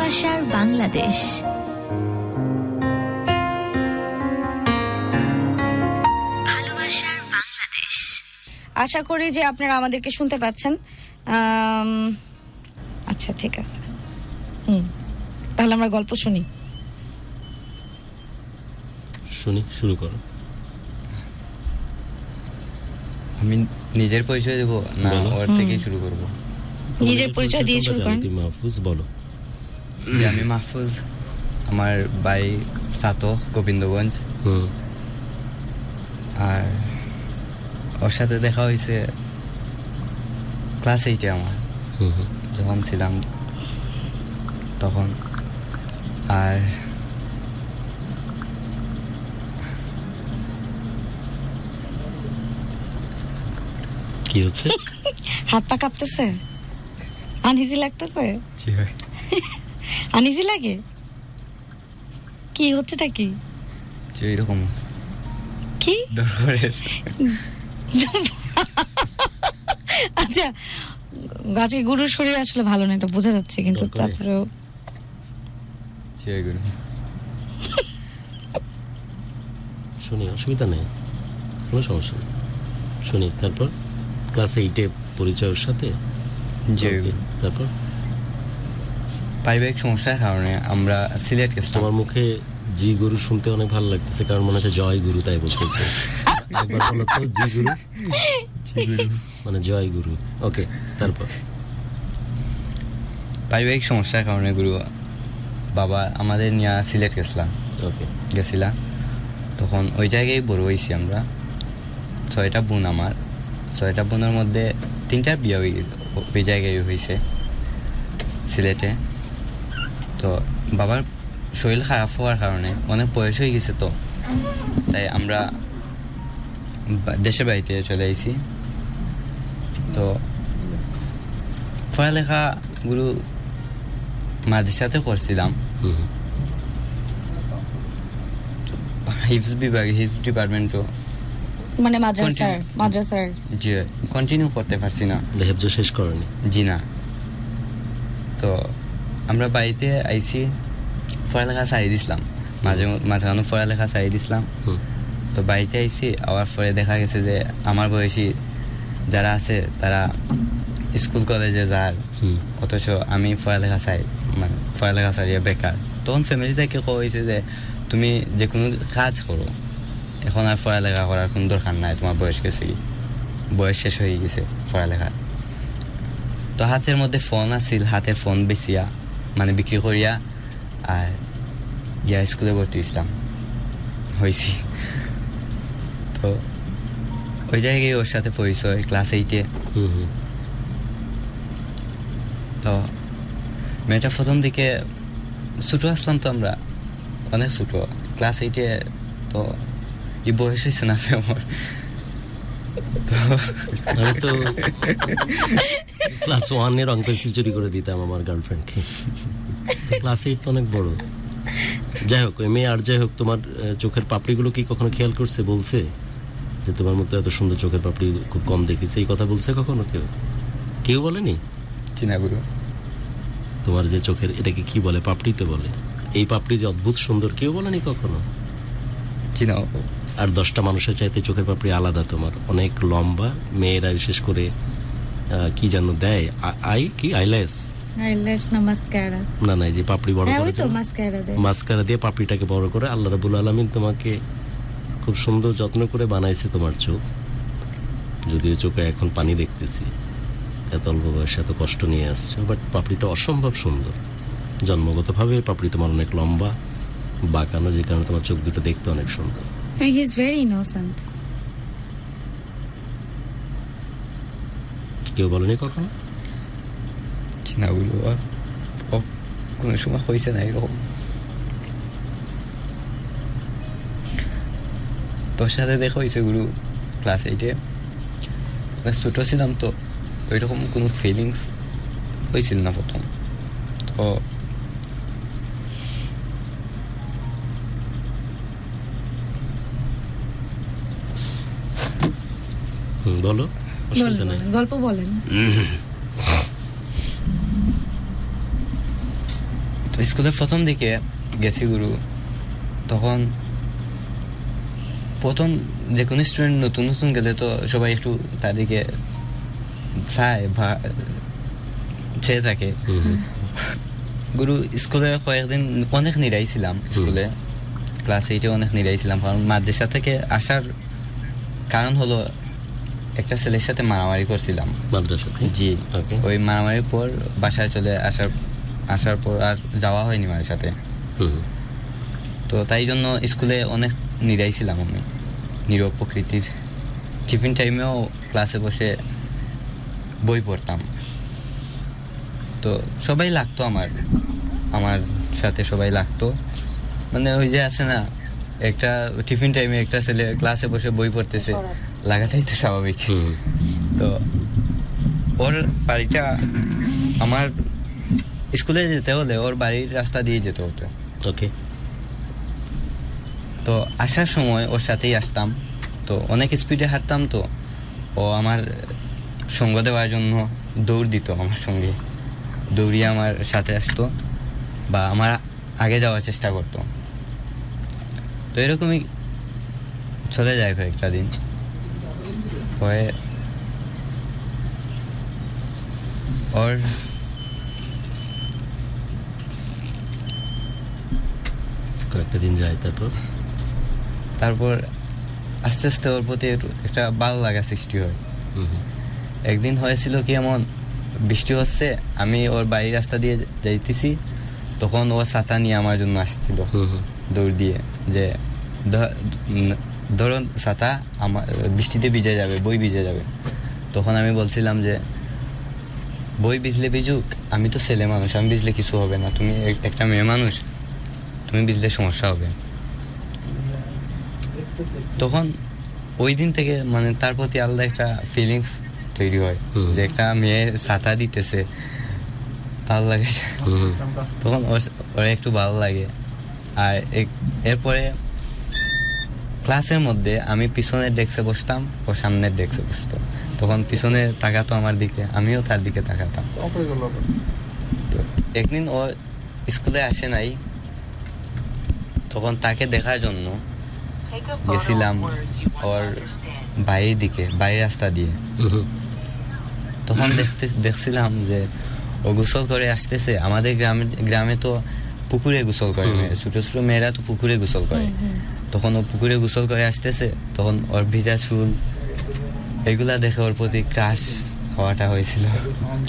ভালোবাসার বাংলাদেশ। ভালোবাসার বাংলাদেশ। আশা করি যে আপনারা আমাদেরকে শুনতে পাচ্ছেন। আচ্ছা ঠিক আছে, তাহলে আমরা গল্প শুনি। শুরু করো। আমি নিজের পরিচয় দেবো না ওর থেকেই শুরু করব? নিজের পরিচয় দিয়ে শুরু করেন। মাহফুজ বলো। যে আমি মাহফুজ, আমার বাড়ি সাতো গোবিন্দগঞ্জ। আর ওর সাথে দেখা হয়েছে ক্লাস 8-এ আমার যখন ছিলাম তখন। আর কি হচ্ছে? হাত পা কাঁপতেছে, আনইজি লাগতেছে। আনইজি লাগে? কি হচ্ছেটা কি? যে এরকম কি ডর করে। আচ্ছা, গাছে গরুর শরীর আসলে ভালো না, এটা বোঝা যাচ্ছে, কিন্তু তারপরেও শুনি, অসুবিধা নেই, কোনো সমস্যা নেই, শুনি। তারপর ক্লাস 8-এ পরিচয়ের সাথে যে তারপর পারিবারিক সমস্যার কারণে আমরা সিলেট গেছিলাম। তোমার মুখে জি গুরু শুনতে অনেক ভালো লাগতেছে, কারণ মনে হচ্ছে জয় গুরু, তাই বলতেছে। একবার বলো তো, জি গুরু মানে জয় গুরু। ওকে, তারপর পারিবারিক সমস্যার কারণে গুরু বাবা আমাদের নিয়ে সিলেট গেছিলাম। ওকে, গেছিলাম তখন ওই জায়গায় বড় হয়েছি আমরা। 6টা বোন আমার, 6টা বোনের মধ্যে 3টার বিয়ে ওই জায়গায় হয়েছে সিলেটে। তো বাবার শরীর খারাপ হওয়ার কারণে অনেক বয়স হয়ে গেছে, তো তাই আমরা দেশের বাড়িতে চলে আইছি। তো পড়ালেখাগুলো মাদ্রাসাতে করছিলাম, হিফজ ডিপার্টমেন্টও, মানে মাদ্রাসার জি কন্টিনিউ করতে পারছি না। হেফজ শেষ করনি? জি না। তো আমরা বাড়িতে আইসি, পড়ালেখা ছাড়িয়ে দিছিলাম, মাঝখানে পড়ালেখা ছাড়িয়ে দিছিলাম। তো বাড়িতে আইসি, আবার পরে দেখা গেছে যে আমার বয়সী যারা আছে তারা স্কুল কলেজে যার, অথচ আমি পড়ালেখা ছাড়িয়ে বেকার। তখন ফ্যামিলি থেকে কইছে যে তুমি যে কোনো কাজ করো, এখন আর পড়ালেখা করার কোনো দরকার নাই, তোমার বয়স গেছে, বয়স শেষ হয়ে গেছে পড়ালেখার। তো হাতের মধ্যে ফোন আছিল, হাতের ফোন বেচিয়া মানে বিক্রি করিয়া আর গিয়া স্কুলে ভর্তি হয়েছি। তো ওই জায়গায় ওর সাথে পরিচয় ক্লাস 8-এ। তো মেয়েটা প্রথম দিকে ছোটো আসলাম, তো আমরা অনেক ছোটো, ক্লাস 8-এ। তো এই বয়স হয়েছে না আমার। তো আমি তো ক্লাস 1-এ রং পেন্সিল চুরি করে দিতাম আমার গার্লফ্রেন্ডকে। ক্লাস 8 তো অনেক বড়। যাই হোক, মেয়ে আর যাই হোক, তোমার চোখের পাপড়িগুলো কি কখনো খেয়াল করছে? বলছে যে তোমার মতো এত সুন্দর চোখের পাপড়ি খুব কম দেখেছে, এই কথা বলছে কখনো কেউ বলেনি? চিনাগুলো তোমার যে চোখের, এটাকে কি বলে? পাপড়িতে বলে। এই পাপড়ি যে অদ্ভুত সুন্দর, কেউ বলেনি কখনো? চিনাও। আর 10টা মানুষের চাইতে চোখের পাপড়ি আলাদা তোমার, অনেক লম্বা। মেয়েরা বিশেষ করে কি যেন দেয়, আইল্যাশ না মাস্কারা, না যে পাপড়ি বড় করে, মাস্কারা দিয়ে পাপড়িটাকে বড় করে। আল্লাহ রাব্বুল আলামিন তোমাকে খুব সুন্দর যত্ন করে বানাইছে তোমার চোখ। যদিও চোখে এখন পানি দেখতেছি, এত অল্প বয়সে এত কষ্ট নিয়ে আসছো, বাট পাপড়িটা অসম্ভব সুন্দর। জন্মগতভাবে পাপড়ি তোমার অনেক লম্বা, বাঁকানো, যে কারণে তোমার চোখ দুটো দেখতে অনেক সুন্দর। He is very innocent. কেউ বলেনি কখনো? চিনাগুলো কোনো সময় হয়েছে না এরকম। তোর সাথে দেখা হয়েছে গুরু ক্লাস 8-এ। ছোটো ছিলাম, তো ওই রকম কোনো ফিলিংস হয়েছিল না প্রথম। তো বলো, গল্প বলেন। তো স্কুলের প্রথম দিকে গেছি গুরু, তখন প্রথম যে কোনো স্টুডেন্ট নতুন নতুন গেলে তো সবাই একটু তাদেরকে চায় বা চেয়ে থাকে। গুরু স্কুলে কয়েকদিন অনেক নিরাইছিলাম, স্কুলে ক্লাস 8-এ অনেক নিরাইছিলাম, কারণ মাদ্রাসা থেকে আসার কারণ হলো একটা ছেলের সাথে মারামারি করছিলাম মাদ্রাসাতে। জি, Okay. ওই মারামারির পর বাসায় চলে আসার পর আর যাওয়া হয়নি মায়ের সাথে। তো তাই জন্য স্কুলে অনেক নিরাইছিলাম আমি, নীরব প্রকৃতির। টিফিন টাইমেও ক্লাসে বসে বই পড়তাম। তো সবাই লাগতো আমার সাথে সবাই লাগতো, মানে ওই যে আছে না, একটা টিফিন টাইমে একটা ছেলে ক্লাসে বসে বই পড়তেছে, লাগাটাই তো স্বাভাবিক। তো ওর বাড়িটা আমার স্কুলে যেতে হলে ওর বাড়ির রাস্তা দিয়ে যেতে হতো। ওকে। তো আসার সময় ওর সাথেই আসতাম, তো অনেক স্পিডে হাঁটতাম, তো ও আমার সঙ্গ দেওয়ার জন্য দৌড় দিত, আমার সঙ্গে দৌড়িয়ে আমার সাথে আসতো বা আমার আগে যাওয়ার চেষ্টা করতো। তো এরকমই চলে যায় কয়েকটা দিন। পরে ওর কয়েকটা দিন যায়, তারপর আস্তে আস্তে ওর প্রতি একটা ভালো লাগা সৃষ্টি হয়। একদিন হয়েছিল কি, এমন বৃষ্টি হচ্ছে, আমি ওর বাড়ির রাস্তা দিয়ে যাইতেছি, তখন ও ছাতা নিয়ে আমার জন্য আসছিল দৌড় দিয়ে, যে ধরুন ছাতা, আমার বৃষ্টিতে ভিজে যাবে, বই ভিজে যাবে। তখন আমি বলছিলাম যে বই ভিজলে ভিজুক, আমি তো ছেলে মানুষ, আমি ভিজলে কিছু হবে না, তুমি একটা মেয়ে মানুষ, তুমি ভিজলে সমস্যা হবে। তখন ওই দিন থেকে মানে তার প্রতি আলাদা একটা ফিলিংস তৈরি হয়, যে একটা মেয়ে ছাতা দিতেছে, ভালো লাগে। তখন ওরা একটু ভালো লাগে। আর এরপরে ক্লাসের মধ্যে আমি পিছনের ডেস্কে বসতাম, ও সামনের ডেস্কে বসতো, তখন পিছনে তাকাতো আমার দিকে, আমিও তার দিকে তাকাতাম। তো একদিন ও স্কুলে আসে নাই, তখন তাকে দেখার জন্য গেছিলাম ওর বাড়ির দিকে, বাড়ির রাস্তা দিয়ে। তখন দেখছিলাম যে ও গোসল করে আসতেছে। আমাদের গ্রামে তো পুকুরে গোসল করে, ছোট ছোট মেয়েরা তো পুকুরে গোসল করে। তখন ও পুকুরে গোসল করে আসতেছে, তখন ওর ভিজা চুল এগুলা দেখে ওর প্রতি ক্রাশ হওয়াটা হয়েছিল।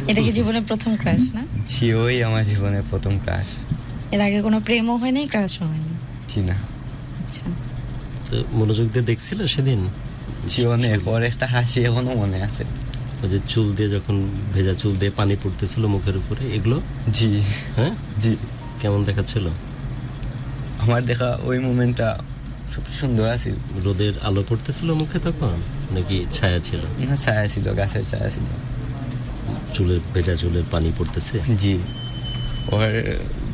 এটা কি জীবনের প্রথম ক্রাশ না? জি, ওই আমার জীবনের প্রথম ক্রাশ। এর আগে কোনো প্রেমও হয়নি, ক্রাশও হয়নি? জি না। আচ্ছা, তো মনোযোগ দিয়ে দেখছিল সেদিন? জি, অনেক। ওর একটা হাসি এখনো মনে আছে, ওই যে চুল দিয়ে যখন ভেজা চুল দিয়ে পানি পড়তেছিল মুখের উপরে, এগুলো? জি হ্যাঁ, জি। কেমন দেখাচ্ছিল? আমার দেখা ওই মোমেন্টটা সবচেয়ে সুন্দর আছে। রোদের আলো পড়তেছিল মুখে তখন, নাকি ছায়া ছিল? না, ছায়া ছিল, গাছের ছায়া ছিল। চুলের ভেজা চুলের পানি পড়তেছে? জি, ওর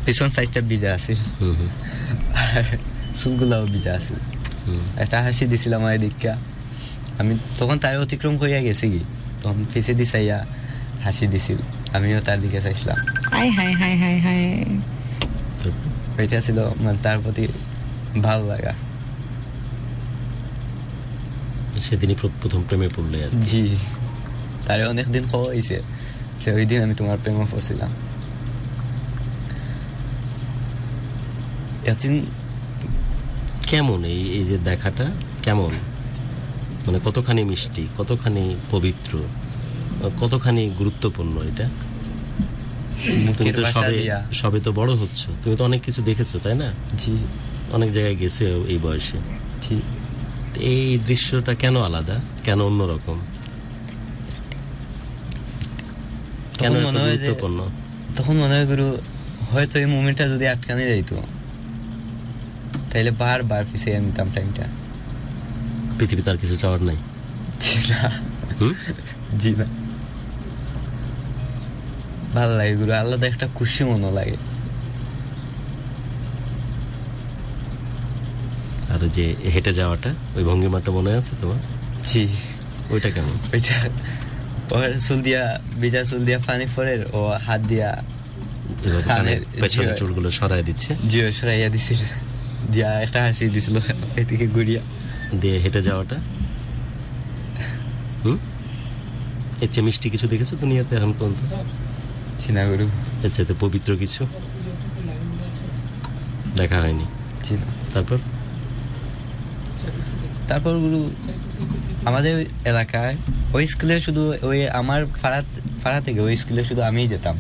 পিছন সাইডটা ভিজা আছে, আর চুলগুলাও ভিজা আছে। একটা হাসি দিছিলাম আমার দিকটা, আমি তখন তার অতিক্রম করিয়া গেছি কি, তখন পিছিয়ে দিছাইয়া হাসি দিছিল, আমিও তার দিকে চাইছিলাম। High high high high high. ওইটা ছিল মানে তার প্রতি ভালো লাগা। সেদিনই প্রথম প্রেমে পড়লে আর? জি, তারে অনেকদিন খাওয়া হয়েছে, সে ওই দিন আমি তোমার প্রেমে পড়ছিলাম। এতদিন কেমন এই যে দেখাটা কেমন, মানে কতখানি মিষ্টি, কতখানি পবিত্র, কতখানি গুরুত্বপূর্ণ এটা? তুমি তো সবে তো বড় হচ্ছ, তুমি তো অনেক কিছু দেখেছো, তাই না? জি, অনেক জায়গায় গেছে এই বয়সে। জি। এই দৃশ্যটা কেন আলাদা, কেন অন্যরকম, কেন এত গুরুত্বপূর্ণ? তখন মনে হয় গুরু, হয়তো এই মুভমেন্টটা যদি আটকানো যাইতো, তাইলে বারবার পিছিয়ে নিতাম টাইমটা। পৃথিবীতে আর কিছু চাওয়ার নাই? জি না, জি না। ভালো লাগে গুরু, আলাদা একটা খুশি মনে লাগে। আর যে হেঁটে যাওয়াটা, ওই ভঙ্গিমাটা মনে আছে তোমার? জি। ওইটা কেমন? ওইটা ওর চুল দিয়া, ভিজা চুল দিয়া পানি পড়ে, ও হাত দিয়া এভাবে কানের পেছনে চুলগুলো সরায় দিচ্ছে, জিও সরাইয়া দিছিল, দিয়া একটা হাসি দিছিল এদিকে ঘুরিয়া, দিয়ে হেঁটে যাওয়াটা। এর চেয়ে মিষ্টি কিছু দেখেছো দুনিয়াতে এখন পর্যন্ত? চিনাগুরু এর চাইতে পবিত্র কিছু দেখা হয়নি। চিনা। তারপর গুরু আমাদের এলাকায় ওই স্কুলে শুধু ওই আমার পাড়া থেকে ওই স্কুলে শুধু আমিই যেতাম,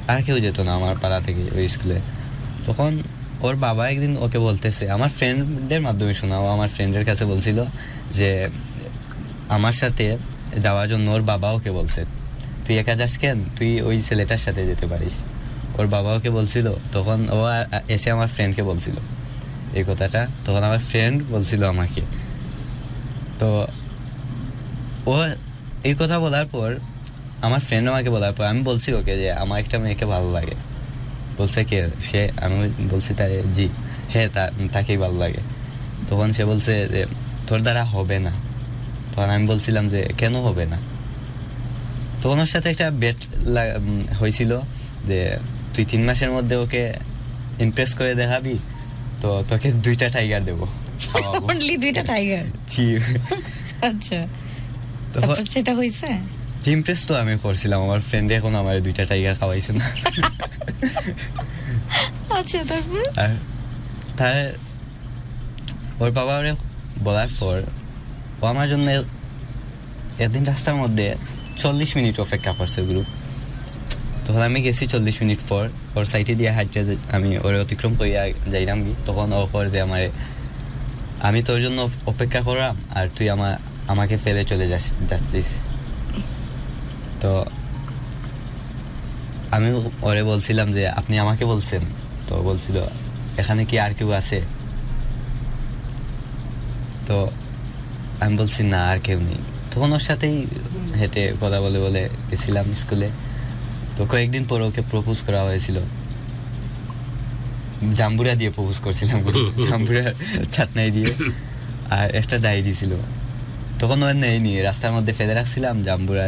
আর কেউ যেত না আমার পাড়া থেকে ওই স্কুলে। তখন ওর বাবা একদিন ওকে বলতেছে, আমার ফ্রেন্ডের মাধ্যমে শোনা, ও আমার ফ্রেন্ডের কাছে বলছিল যে আমার সাথে যাওয়ার জন্য ওর বাবা ওকে বলছে, তুই একা যাস কেন, তুই ওই ছেলেটার সাথে যেতে পারিস। ওর বাবা ওকে বলছিল, তখন ও এসে আমার ফ্রেন্ডকে বলছিল এই কথাটা। তখন আমার ফ্রেন্ড বলছিল আমাকে, তো ও এই কথা বলার পর, আমার ফ্রেন্ড আমাকে বলার পর আমি বলছি ওকে যে আমার একটা মেয়েকে ভালো লাগে। বলছে কে? সে। আমি বলছি তারে জি হ্যাঁ তাকেই ভালো লাগে। তখন সে বলছে যে তোর দ্বারা হবে না। তখন আমি বলছিলাম যে কেন হবে না? তখন ওর সাথে একটা বেট হয়েছিল যে তুই 3 মাসের মধ্যে ওকে ইমপ্রেস করে দেখাবি তো তোকে 2টা টাইগার দেবো। অনলি 2টা টাইগার? জি। আচ্ছা, তারপর সেটা হইছে? ইমপ্রেস তো আমি করছিলাম, আমার ফ্রেন্ড এখন আমার 2টা টাইগার খাওয়াইছে না। আচ্ছা, তারপর তার ওর বাবা ওরে বলার পর ও আমার জন্য একদিন রাস্তার মধ্যে 40 মিনিট অপেক্ষা করছে গুরু। তখন আমি গেছি 40 মিনিট পর, ওর সাইটে দিয়ে হাইটে আমি ওরে অতিক্রম করিয়া যাইলাম। তখন ও কর যে আমি তোর জন্য অপেক্ষা করলাম আর তুই আমাকে ফেলে চলে যাচ্ছিস। তো আমি ওরে বলছিলাম যে আপনি আমাকে বলছেন? তো বলছিল এখানে কি আর কেউ আছে? তো আমি বলছি না, আর কেউ নেই। তখন ওর সাথেই হেঁটে কথা বলে বলে গেছিলাম স্কুলে। তো কয়েকদিন পর ওকে প্রপোজ করা হয়েছিল, জাম্বুরা দিয়ে প্রপোজ করছিলাম, জাম্বুরা চাটনাই দিয়ে, আর একটা ডায়েরি ছিল। তখন ও নেয়নি, রাস্তার মধ্যে ফেলে রাখছিলাম জাম্বুরা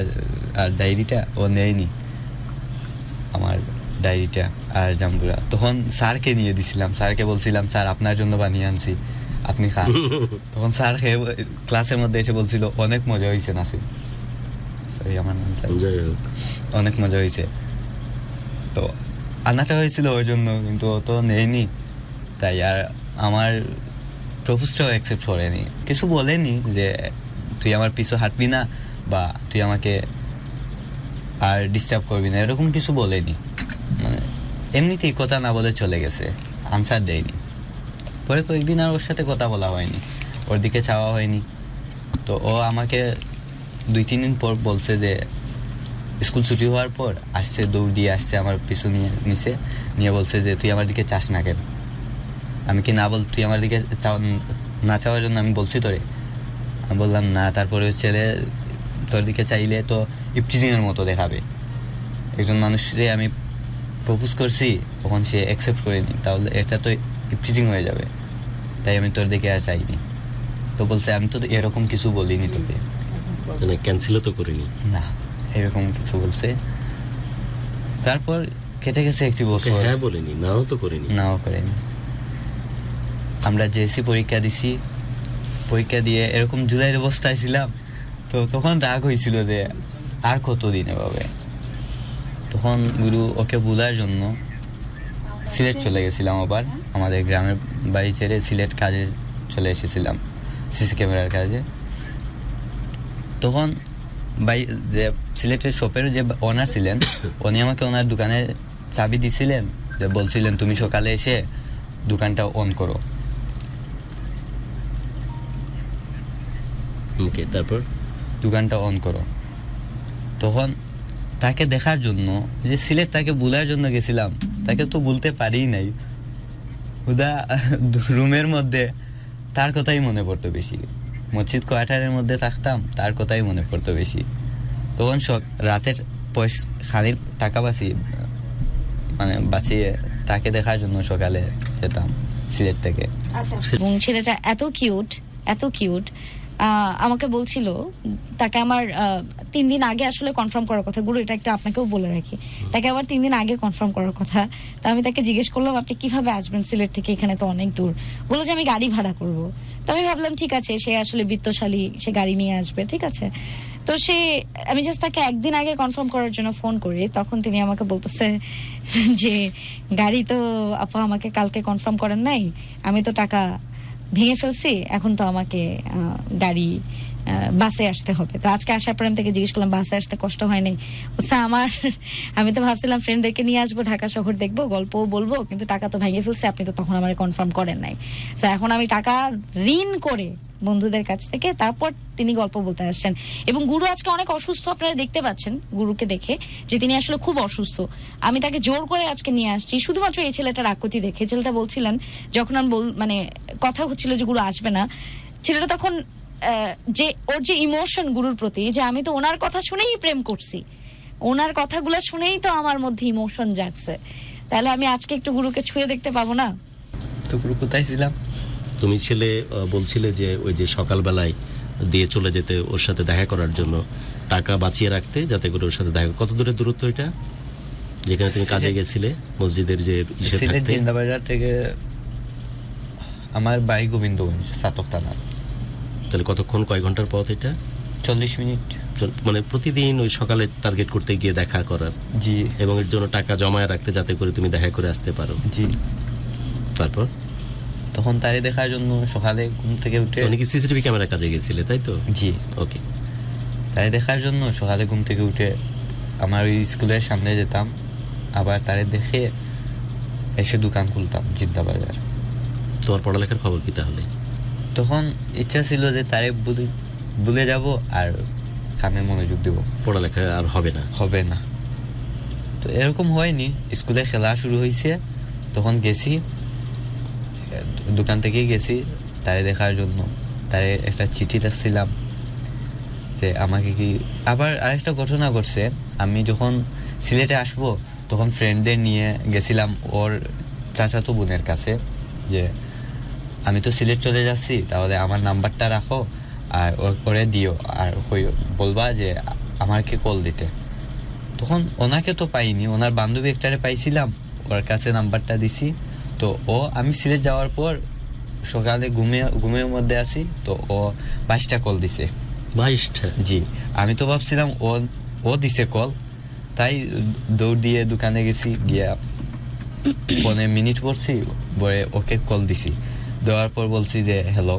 আর ডায়েরিটা, ও নেয়নি আমার ডায়েরিটা আর জাম্বুরা। তখন স্যারকে নিয়ে দিছিলাম, স্যারকে বলছিলাম স্যার আপনার জন্য বানিয়ে আনছি, আপনি খান। তখন স্যার ক্লাসের মধ্যে এসে বলছিল অনেক মজা হয়েছে নাসিম, সরি আমার নামটা, অনেক মজা হয়েছে। তো আনাটা হয়েছিল ওই জন্য, কিন্তু ও তো নেয়নি, তাই আর আমার প্রপোজটাও অ্যাকসেপ্ট করেনি, কিছু বলেনি যে তুই আমার পিছু হাঁটবি না বা তুই আমাকে আর ডিস্টার্ব করবি না, এরকম কিছু বলেনি। মানে এমনিতেই কথা না বলে চলে গেছে, আনসার দেয়নি। পরে কয়েকদিন আর ওর সাথে কথা বলা হয়নি, ওর দিকে চাওয়া হয়নি। তো ও আমাকে 2-3 দিন পর বলছে যে স্কুল ছুটি হওয়ার পর আসছে, দৌড় দিয়ে আসছে আমার পিছু নিয়ে বলছে যে তুই আমার দিকে চাস না কেন? আমি কি না তুই আমার দিকে না চাওয়ার জন্য আমি বলছি তোরে? আমি বললাম না। তারপরে ছেলে তোর দিকে চাইলে তো ইপটিজিংয়ের মতো দেখাবে। একজন মানুষরে আমি প্রপোজ করছি, তখন সে অ্যাকসেপ্ট করেনি, তাহলে এটা তো ইপটিজিং হয়ে যাবে, তাই আমি তোর দিকে আর চাইনি। তো বলছে আমি তো এরকম কিছু বলিনি তোকে, মানে ক্যান্সেলও তো করিনি না, এরকম কিছু বলছে। তারপর কেটে গেছে 1 বছর। হ্যাঁ বলিনি, নাও তো করিনি, নাও করেনি। আমরা জেএসসি পরীক্ষা দিছি, পরীক্ষা দিয়ে এরকম জুলাইয়ের অবস্থায় ছিলাম। তো তখন রাগ হয়েছিল যে আর কতদিন এভাবে। তখন গুরু ওকে ভুলার জন্য সিলেট চলে গেছিলাম, আবার আমাদের গ্রামের বাড়ি ছেড়ে সিলেট কাজে চলে এসেছিলাম, সিসি ক্যামেরার কাজে। তখন যে সিলেটের শপের যে ওনার ছিলেন, উনি আমাকে ওনার দোকানের চাবি দিছিলেন, যে বলছিলেন তুমি সকালে এসে দোকানটা অন করো। তারপর দোকানটা অন করো। তখন তাকে দেখার জন্য, যে সিলেট তাকে ভুলার জন্য গেছিলাম, তাকে তো ভুলতে পারি নাই। হুদা রুমের মধ্যে তার কথাই মনে পড়তো বেশি, মসজিদ কোয়ার্টারের মধ্যে থাকতাম, তার কথাই মনে পড়তো বেশি। তখন রাতের খানির টাকা বাঁচিয়ে তাকে দেখার জন্য সকালে যেতাম সিলেট থেকে। এবং ছেলেটা এত কিউট আমাকে বলছিল তাকে আমার 3 দিন আগে আসলে কনফার্ম করার কথা। গুরু, এটা একটা আপনাকেও বলে রাখি, তাকে আবার 3 দিন আগে কনফার্ম করার কথা। তো আমি তাকে জিজ্ঞেস করলাম, আপনি কিভাবে আসবেন সিলেট থেকে, এখানে তো অনেক দূর। বললো যে আমি গাড়ি ভাড়া করব। তো আমি ভাবলাম ঠিক আছে, সে আসলে বিত্তশালী, সে গাড়ি নিয়ে আসবে, ঠিক আছে। তো আমি জাস্ট তাকে একদিন আগে কনফার্ম করার জন্য ফোন করি, তখন তিনি আমাকে বলতেছে যে গাড়ি তো আপা আমাকে কালকে কনফার্ম করেন নাই, আমি তো টাকা ভেঙে ফেলছি, এখন তো আমাকে গাড়ি বাসে আসতে হবে। তো আজকে আসার পর আমি তাকে জিজ্ঞেস করলাম, বাসে আসতে কষ্ট হয় নাই? বলছে আমি তো ভাবছিলাম ফ্রেন্ডদেরকে নিয়ে আসবো, ঢাকা শহর দেখবো, গল্পও বলবো, কিন্তু টাকা তো ভেঙে ফেলছে, আপনি তো তখন আমার কনফার্ম করেন নাই। সো এখন আমি টাকা ঋণ করে বন্ধুদের কাছ থেকে তারপর তিনি গল্প বলতে আসছেন। এবং গুরু আজকে অনেক অসুস্থ, আপনারা দেখতে পাচ্ছেন গুরুকে দেখে যে তিনি আসলে খুব অসুস্থ। আমি তাকে জোর করে আজকে নিয়ে আসছি শুধুমাত্র এই ছেলেটার আকতি দেখে। ছেলেটা বলছিলেন, যখন আমি মানে কথা হচ্ছিল যে গুরু আসবে না, ছেলেটা তখন যে ওর যে ইমোশন গুরুর প্রতি, যে আমি তো ওনার কথা শুনেই প্রেম করছি, ওনার কথাগুলো শুনেই তো আমার মধ্যে ইমোশন জাগছে, তাহলে আমি আজকে একটু গুরুকে ছুঁয়ে দেখতে পাবো না? তো গুরু কোথায় ছিলাম? তুমি ছেলে বলছিলে যে ওই যে সকালবেলায় দিয়ে চলে যেতে ওর সাথে দেখা করার জন্য, টাকা বাঁচিয়ে রাখতে যাতে করে ওর সাথে দেখা। কত দূরের দূরত্ব এটা, যেখানে তুমি কাজে গেছিলে মসজিদের যে সিলেট জিন্দাবাজার থেকে আমার বাড়ি গোবিন্দগঞ্জ সাতক থানা। তাহলে কতক্ষণ, কয় ঘন্টার পথ এটা? 40 মিনিট। মানে প্রতিদিন ওই সকালে টার্গেট করতে গিয়ে দেখা করার? জি। এবং এর জন্য টাকা জমায় রাখতে যাতে করে তুমি দেখা করে আসতে পারো? জি। তারপর তখন তারে দেখার জন্য সকালে ঘুম থেকে উঠে, অনেক সিসিটিভি ক্যামেরার কাজে গেছিলে তাই তো? জি। ওকে। তারে দেখার জন্য সকালে ঘুম থেকে উঠে আমার ওই স্কুলের সামনে যেতাম, আবার তারে দেখে এসে দোকান খুলতাম জিন্দাবাজার। তোমার পড়ালেখার খবর কি তাহলে? তখন ইচ্ছা ছিল যে তারে ভুলে যাব আর কামে মনোযোগ দেব, পড়ালেখা আর হবে না। তো এরকম হয়নি। স্কুলে খেলা শুরু হয়েছে, তখন গেছি, দোকান থেকেই গেছি তারে দেখার জন্য। তারে একটা চিঠি দেখছিলাম যে আমাকে কি। আবার আরেকটা ঘটনা ঘটছে, আমি যখন সিলেটে আসবো তখন ফ্রেন্ডদের নিয়ে গেছিলাম ওর চাচাতো বোনের কাছে, যে আমি তো সিলেট চলে যাচ্ছি, তাহলে আমার নাম্বারটা রাখো আর ওরে দিও, আর বলবা যে আমাকে কল দিতে। তখন ওনাকে তো পাইনি, ওনার বান্ধবী একটারে পাইছিলাম, ওর কাছে নাম্বারটা দিছি। তো আমি সিলেট যাওয়ার পর সকালে ঘুমের মধ্যে আছি, তো ও 22টা কল দিছে। 22টা? জি। আমি তো ভাবছিলাম ও দিছে কল, তাই দৌড় দিয়ে দোকানে গেছি, গিয়া ফোনে মিনিট পড়ছি, পরে ওকে কল দিছি। দেওয়ার পর বলছি যে হ্যালো,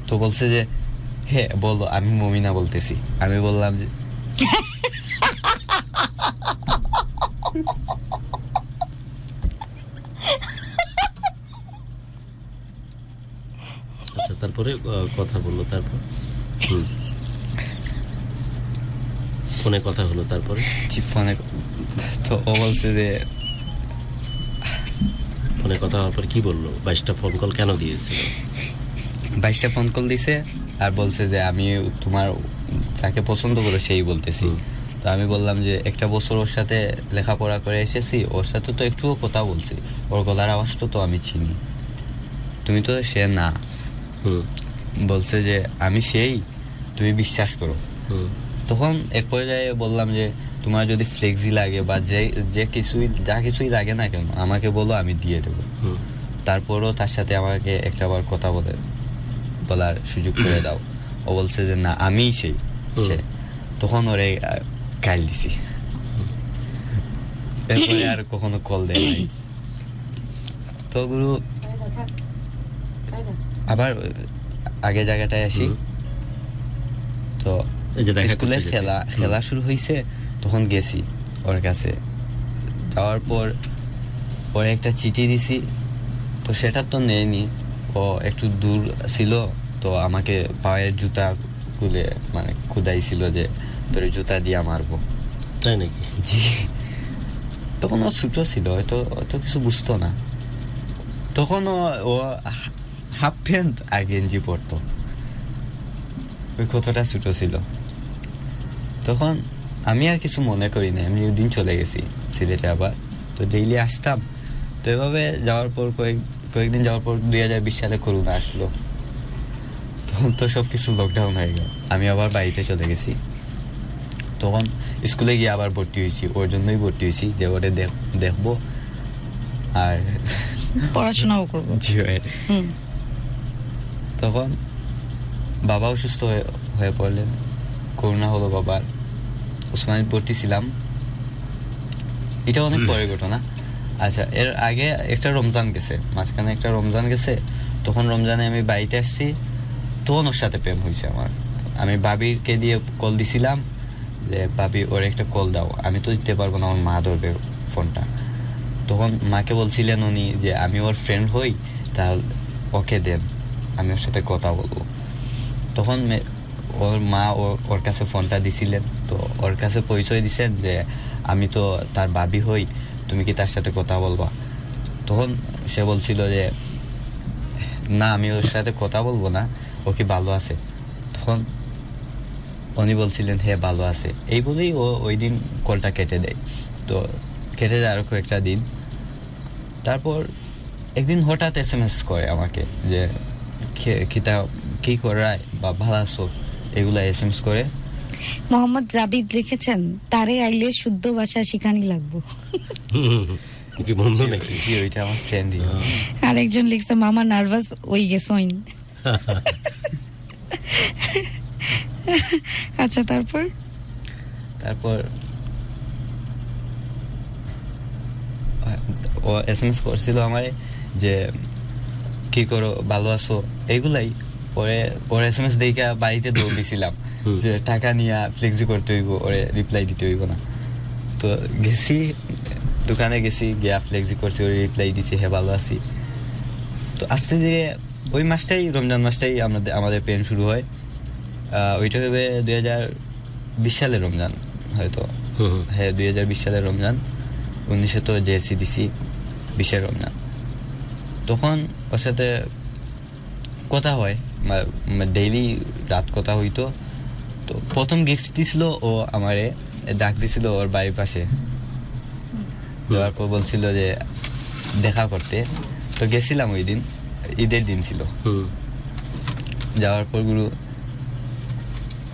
তো বলছে যে হ্যাঁ বলো, আমি মমিনা বলতেছি। আমি বললাম যে আচ্ছা, তারপরে কথা বললো, তারপর ফোনে কথা হলো, তারপরে ফোনে তো ও বলছে যে ফোনে কথা হওয়ার পর কি বললো? 22টা ফোন কল কেন দিয়েছিল? 22টা ফোন কল দিছে আর বলছে যে আমি তোমার যাকে পছন্দ করো সেই বলতেছি। তো আমি বললাম যে একটা বছর ওর সাথে লেখাপড়া করে এসেছি, ওর সাথে তো একটুও কথা বলছি, ওর গলার আওয়াজটা তো আমি চিনি, তুমি তো সে না। বলছে যে আমি সেই, তুমি বিশ্বাস করো। তখন এক পর্যায়ে বললাম যে তোমার যদি ফ্লেক্সি লাগে বা যা কিছুই লাগে না কেন আমাকে বলো, আমি দিয়ে দেবো। তারপরও তার সাথে আমাকে একটাবার কথা বলার সুযোগ করে দাও। ও বলছে যে না, আমিই সে। তখন ওরে গাইল দিছি, এরপরে আর কখনো কল দেয় নাই। তো গুরু আবার আগে জায়গাটায় আসি। তো স্কুলে খেলা শুরু হয়েছে, তখন গেছি ওর কাছে। যাওয়ার পর ওরে একটা চিঠি দিছি, তো সেটা তো নেয়নি, ও একটু দূর ছিল, তো আমাকে পায়ের জুতা খুলে মানে খুদাইছিল যে তোর জুতা দিয়ে মারবো। তাই নাকি? জি। তখন ও ছোট ছিল, হয়তো কিছু বুঝতো না। তখন ও হাফ প্যান্ট আর গেঞ্জি পরতো, ওই কতটা ছোট ছিল। তখন আমি আর কিছু মনে করি না, আমি ওই দিন চলে গেছি সিলেটে আবার। তো ডেইলি আসতাম। তো এভাবে যাওয়ার পর কয়েকদিন যাওয়ার পর 2020 সালে করোনা আসলো। তো তখন তো সব কিছু লকডাউন হয়ে গেল, আমি আবার বাড়িতে চলে গেছি। তখন স্কুলে গিয়ে আবার ভর্তি হয়েছি, ওর জন্যই ভর্তি হয়েছি যে ওরে দেখবো আর পড়াশোনাও করবো। জি। তখন বাবা অসুস্থ হয়ে পড়লেন, করোনা হলো বাবার, ওসমানে ভর্তি ছিলাম। এটা অনেক পরের ঘটনা। আচ্ছা, এর আগে একটা রমজান গেছে, মাঝখানে একটা রমজান গেছে। তখন রমজানে আমি বাড়িতে আসছি, তখন ওর সাথে প্রেম হয়েছে আমার। আমি ভাবিকে দিয়ে কল দিছিলাম যে ভাবি ওর একটা কল দাও, আমি তো দিতে পারবো না, আমার মা ধরবে ফোনটা। তখন মাকে বলছিলেন উনি যে আমি ওর ফ্রেন্ড হই, তাহলে ওকে দেন, আমি ওর সাথে কথা বলবো। তখন ওর মা ওর কাছে ফোনটা দিছিলেন, তো ওর কাছে পরিচয় দিছেন যে আমি তো তার ভাবি হই, তুমি কি তার সাথে কথা বলবা? তখন সে বলছিল যে না, আমি ওর সাথে কথা বলবো না, ও কি ভালো আছে? তখন উনি বলছিলেন হ্যাঁ ভালো আছে, এই বলেই ও ওই দিন কলটা কেটে দেয়। তো কেটে যায় আরো কয়েকটা দিন। তারপর একদিন হঠাৎ SMS করে আমাকে যে কি করায় বা ভালো আছো, এগুলা SMS করে। মোহাম্মদ জাবিদ লিখেছেন, তারে আইলে শুদ্ধ ভাষা শিখানি লাগবো। কি বন্ধু নাকি? জি, ওইটা আমার ফ্রেন্ডই। আরেকজন লিখছে, মামা নার্ভাস ওই গেছইন। আচ্ছা, তারপর ও SMS করছিল আমারে যে কি করো, ভালো আছো, এইগুলাই। পরে ওর SMS দেখে বাড়িতে দৌড় দিছিলাম যে টাকা নিয়ে ফ্লেক্সি করতে হইব, ওরে রিপ্লাই দিতে হইব না। তো গেছি দোকানে, গেছি গিয়া ফ্লেক্সি করছি, ওরে রিপ্লাই দিছি হ্যাঁ ভালো আছি। তো আস্তে ধীরে ওই মাসটাই, রমজান মাসটাই আমাদের প্রেম শুরু হয়। ওইটা হবে 2020 সালের রমজান হয়তো। হ্যাঁ, 2020 সালের রমজান। 19-এ তো JSC দিছি, 20-এর রমজান। তখন ওর সাথে কথা হয়, ডেইলি রাত কথা হইতো। তো প্রথম গিফট দিছিল ও আমারে, ডাক দিছিল ওর বাড়ির পাশে, যাওয়ার পর বলছিল যে দেখা করতে। তো গেছিলাম ওই দিন, ঈদের দিন ছিল। যাওয়ার পর গুরু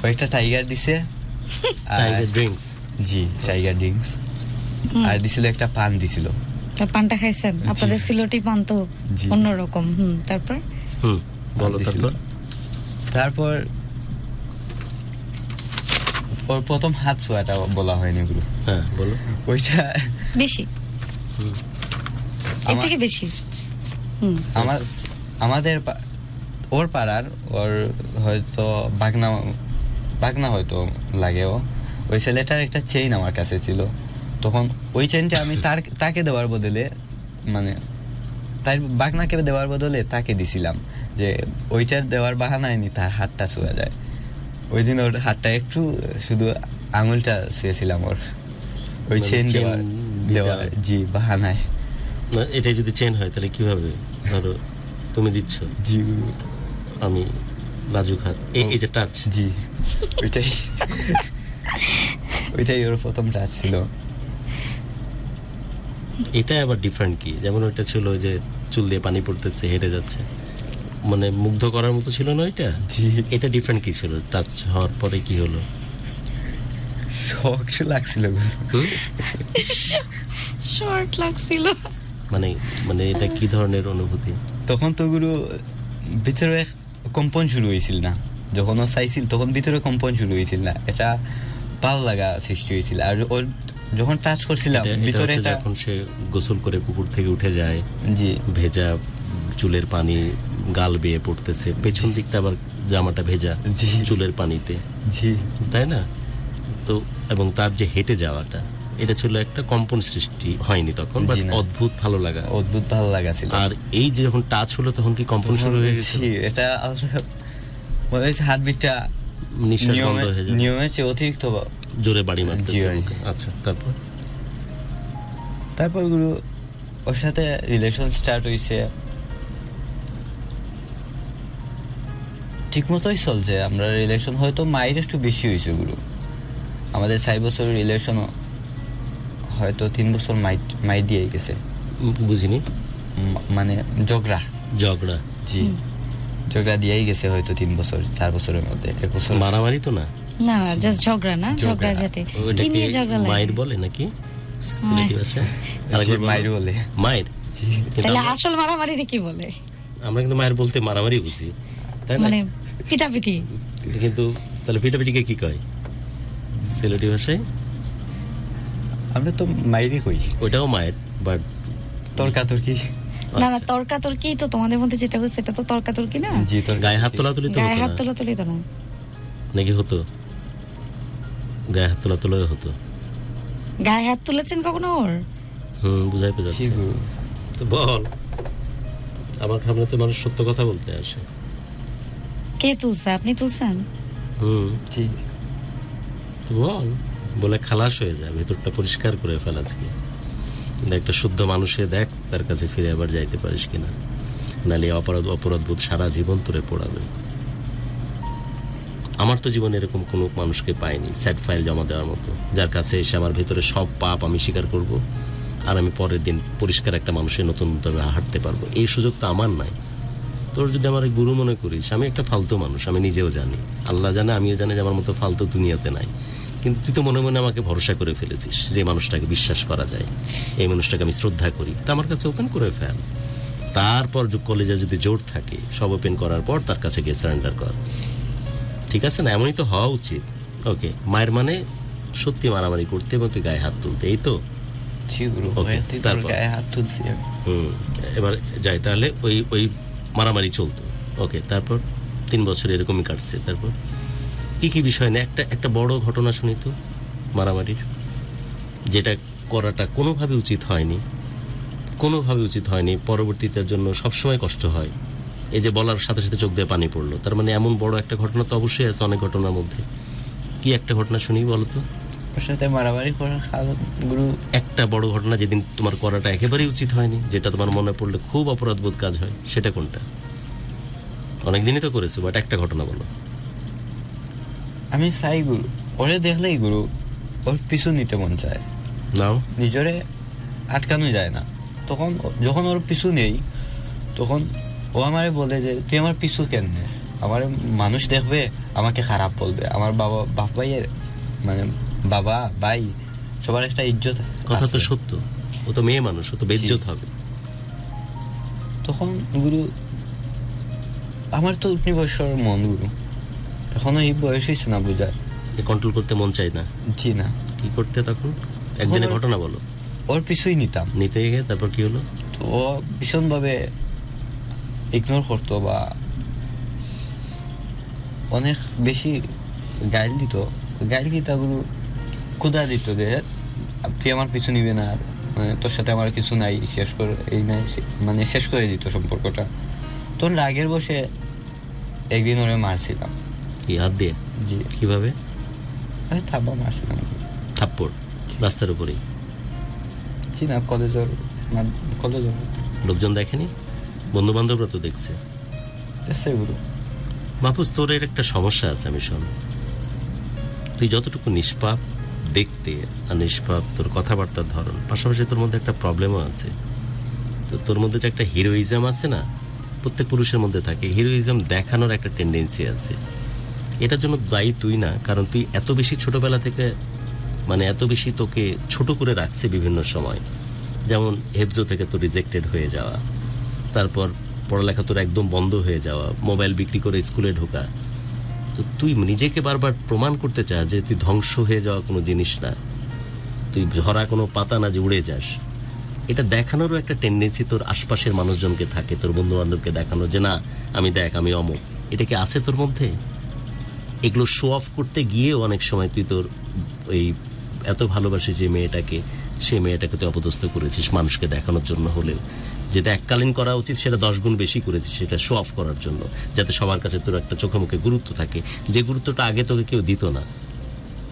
কয়েকটা টাইগার দিছে, টাইগার ড্রিঙ্কস। জি, টাইগার ড্রিঙ্কস। আর দিছিল একটা পান দিছিল। পানটা খাইছেন? আপনাদের সিলেটি পান তো অন্যরকম। তারপর বলো। তারপর ওর প্রথম হাত ছোঁয়াটা বলা হয়নি গুরু। হ্যাঁ, বলো। ওইটা বেশি, এর থেকে বেশি। আমাদের ওর পাড়ার, ওর হয়তো বাগনা হয়তো লাগে, ওই ছেলেটার একটা চেইন আমার কাছে ছিল। তখন ওই চেইনটা আমি তাকে দেওয়ার বদলে, মানে তার বাগনাকে দেওয়ার বদলে তাকে দিছিলাম, যে ওইটার দেওয়ার বাহানায় নি তার হাতটা ছুঁয়া যায়। ওই দিন ওর হাতটা একটু, শুধু আঙুলটা ছুঁয়েছিলাম ওর, ওই চেইন দেওয়ার জি বাহানায়। এটা যদি চেইন হয় তাহলে কিভাবে? ধরো তুমি দিচ্ছ, জি, আমি লাজুক হাত, এই যে টাচ। জি, ওইটাই ওর প্রথম টাচ ছিল। এটা আবার ডিফারেন্ট কি? যেমন ওইটা ছিল যে চুল দিয়ে পানি পড়তেছে, হেঁটে যাচ্ছে, মানে মুগ্ধ করার মতো ছিল না ওইটা? এটা ডিফারেন্ট কি ছিল? টাচ হওয়ার পরে কি হলো? শক লাগছিল, শর্ট লাগছিল। মানে এটা কি ধরনের অনুভূতি? তখন তো গুরু ভিতরে কম্পন শুরু হয়েছিল না, যখন ও চাইছিল তখন ভিতরে কম্পন শুরু হয়েছিল না, এটা ভালো লাগা সৃষ্টি হয়েছিল। আর ওর যখন টাচ করছিলাম ভিতরে, যখন সে গোসল করে পুকুর থেকে উঠে যায়, জি, ভেজা চুলের পানি গাল বেয়ে পড়তেছে, পেছন দিকটা আবার জামাটা ভেজা চুলের পানিতে, জি, তাই না? তো এবং তার যে হেঁটে যাওয়াটা, এটা ছিল একটা কম্পন সৃষ্টি হয়নি তখন, বাট অদ্ভুত ভালো লাগা ছিল। আর এই যে যখন টাচ হলো তখন কি কম্পন শুরু হয়ে গেছে? এটা মনে হয়েছে হার্টবিটটা নিয়মের চেয়ে অতিরিক্ত জোরে বাড়ি মারতেছে। আচ্ছা, তারপর গুরু ওর সাথে রিলেশন স্টার্ট হয়েছে, ঠিক মতোই চলছে। আমরা রিলেশন হয়তো মায়ের একটু বেশি হয়েছে গুরু, আমাদের 4 বছরের রিলেশন হয়তো 3 বছর মাই দিয়ে গেছে। বুঝিনি, মানে ঝগড়া, জি। ঝগড়া দিয়েই গেছে হয়তো 3 বছর 4 বছরের মধ্যে, 1 বছর। মারামারি তো না? না জাস্ট ঝগড়া, না ঝগড়া ঝাটে। কি নিয়ে ঝগড়া লাগে? মায়ের বলে নাকি সিলেটি ভাষায়? জি, মায়ের বলে। মায়ের? তাহলে আসল মারামারি কি বলে? আমরা কিন্তু মায়ের বলতে মারামারি বুঝি, তাই না? মানে পিটাপিটি। কিন্তু তাহলে পিটাপিটিকে কি কয় সিলেটি ভাষায়? আমরা তো মায়েরই কই। ওটাও মায়ের, বাট তর্কাতর্কি। না না, তর্কাতর্কি তো তোমাদের মধ্যে যেটা হচ্ছে এটা তো তর্কাতর্কি না। জি, গায়ে হাত তোলাতুলি তো গায়ে হতো হাত না? তোলাতুলি তো না। নাকি হতো? গায়ে হাত তোলাতুলি হতো? গায়ে হাত তুলেছেন কখনো ওর? বুঝাই তো জি যাচ্ছে। গুরু। তো বল, আমার সামনে তো মানুষ সত্য কথা বলতে আসে। কে তুলছে? আপনি তুলছেন? জি। তো বল, বলে খালাস হয়ে যায়, ভেতরটা পরিষ্কার করে ফেল আজকে। কিন্তু একটা শুদ্ধ মানুষে দেখ তার কাছে ফিরে আবার যাইতে পারিস কিনা, নাহলে অপরাধ বোধ সারা জীবন তোরে পড়াবে। আমার তো জীবনে এরকম কোনো মানুষকে পাইনি স্যাড ফাইল জমা দেওয়ার মতো, যার কাছে এসে আমার ভেতরে সব পাপ আমি স্বীকার করব, আর আমি পরের দিন পরিষ্কার একটা মানুষের নতুন ভাবে হাঁটতে পারবো। এই সুযোগ তো আমার নাই। তোর যদি আমার গুরু মনে করিস, আমি একটা ফালতু মানুষ, আমি নিজেও জানি, আল্লাহ জানে, আমিও জানি যে আমার মতো ফালতু দুনিয়াতে নাই। কিন্তু তুই তো মনে মনে আমাকে ভরসা করে ফেলেছিস, যে মানুষটাকে বিশ্বাস করা যায়, এই মানুষটাকে আমি শ্রদ্ধা করি, তা আমার কাছে ওপেন করে ফেল। তারপর কলেজে যদি জোর থাকে, সব ওপেন করার পর তার কাছে গিয়ে সারেন্ডার কর। ঠিক আছে না? এমনই তো হওয়া উচিত। ওকে, মায়ের মানে সত্যি মারামারি করতে এবং তুই গায়ে হাত তুলতে, এই তো? জি গুরু। Okay, তারপর? গায়ে হাত তুলছি আমি। এবার যাই তাহলে, ওই মারামারি চলতো। ওকে, তারপর 3 বছর এরকমই কাটছে। তারপর কি কি বিষয় না একটা বড় ঘটনা শুনি তো মারামারির, যেটা করাটা কোনোভাবে উচিত হয়নি, পরবর্তীতার জন্য সবসময় কষ্ট হয়। এই যে বলার সাথে সাথে চোখ দিয়ে পানি পড়লো, তার মানে এমন বড় একটা ঘটনা তো অবশ্যই আছে অনেক ঘটনার মধ্যে। কি একটা ঘটনা শুনি বলো তো? ওর সাথে মারামারি করার কারণ গুরু, একটা বড় ঘটনা যেদিন তোমার করাটা একেবারেই উচিত হয়নি, যেটা তোমার মনে পড়লে খুব অপরাধবোধ কাজ হয়, সেটা কোনটা? অনেকদিনই তো করেছো, বাট একটা ঘটনা বলো। আমি চাই গুরু, ওরে দেখলেই গুরু ওর পিছু নিতে মন চায়, নাও নিজরে আটকানো যায় না। তখন যখন ওর পিছু নেই, তখন ও আমারে বলে যে তুই আমার পিছু কেন নিস, আমার মানুষ দেখবে, আমাকে খারাপ বলবে, আমার বাপ ভাইয়ের মানে বাবা ভাই সবার একটা ইজ্জত কথা তো আছে। সত্য, ও তো মেয়ে মানুষ, ও তো বেজ্জত হবে। তখন গুরু আমার তো উঠনি বয়সের মন গুরু, এখনো এই বয়স হয়েছে না বুঝায়, কন্ট্রোল করতে মন চাই না। জি না। কি করতে তখন? একদিনের ঘটনা বলো। ওর পিছুই নিতাম, নিতে গিয়ে তারপর কি হলো? তো ও ভীষণভাবে ইগনোর করতো বা অনেক বেশি গাইল দিত গুরু, ক্ষুধা দিত যে তুই আমার পিছু নিবে না, মানে তোর সাথে আমার কিছু নাই, শেষ করে এই নাই, মানে শেষ করে দিত সম্পর্কটা। তোর রাগের বসে একদিন ওরে মারছিলাম। কি হাত দিয়ে? জি। কিভাবে? আমি থাপ্পড় মারছিলাম। থাপ্পড় রাস্তার উপরেই? জি না, কলেজের। লোকজন দেখেনি? বন্ধু বান্ধবরা তো দেখছে। গুরু মাহফুজ, তোর এর একটা সমস্যা আছে, আমি শোন, তুই যতটুকু নিষ্পাপ দেখতে আর নিষ্পাপ তোর কথাবার্তার ধরন, পাশাপাশি তোর মধ্যে একটা প্রবলেমও আছে। তো তোর মধ্যে যে একটা হিরোইজম আছে না, প্রত্যেক পুরুষের মধ্যে থাকে, হিরোইজম দেখানোর একটা টেন্ডেন্সি আছে। এটার জন্য দায়ী তুই না, কারণ তুই এত বেশি ছোটবেলা থেকে, মানে এত বেশি তোকে ছোট করে রাখছে বিভিন্ন সময়। যেমন হেফজো থেকে তোর রিজেক্টেড হয়ে যাওয়া, তারপর পড়ালেখা তোর একদম বন্ধ হয়ে যাওয়া, মোবাইল বিক্রি করে স্কুলে ঢোকা। তো তুই নিজেকে বারবার প্রমাণ করতে চাস যে তুই ধ্বংস হয়ে যাওয়া কোনো জিনিস না, তুই ধরা কোনো পাতা না যে উড়ে যাস। এটা দেখানোরও একটা টেন্ডেন্সি তোর আশপাশের মানুষজনকে থাকে, তোর বন্ধু বান্ধবকে দেখানো যে না আমি দেখ আমি অমুক। এটা কি আছে তোর মধ্যে? এগুলো শো অফ করতে গিয়েও অনেক সময় তুই তোর এই এত ভালোবাসিস যে মেয়েটাকে, সেই মেয়েটাকে তুই অপদস্থ করেছিস মানুষকে দেখানোর জন্য হলেও। যেটা এককালীন করা উচিত সেটা 10 গুণ বেশি করেছিস, সেটা শো অফ করার জন্য, যাতে সবার কাছে তোর একটা চোখে মুখে গুরুত্ব থাকে, যে গুরুত্বটা আগে তোকে কেউ দিত না।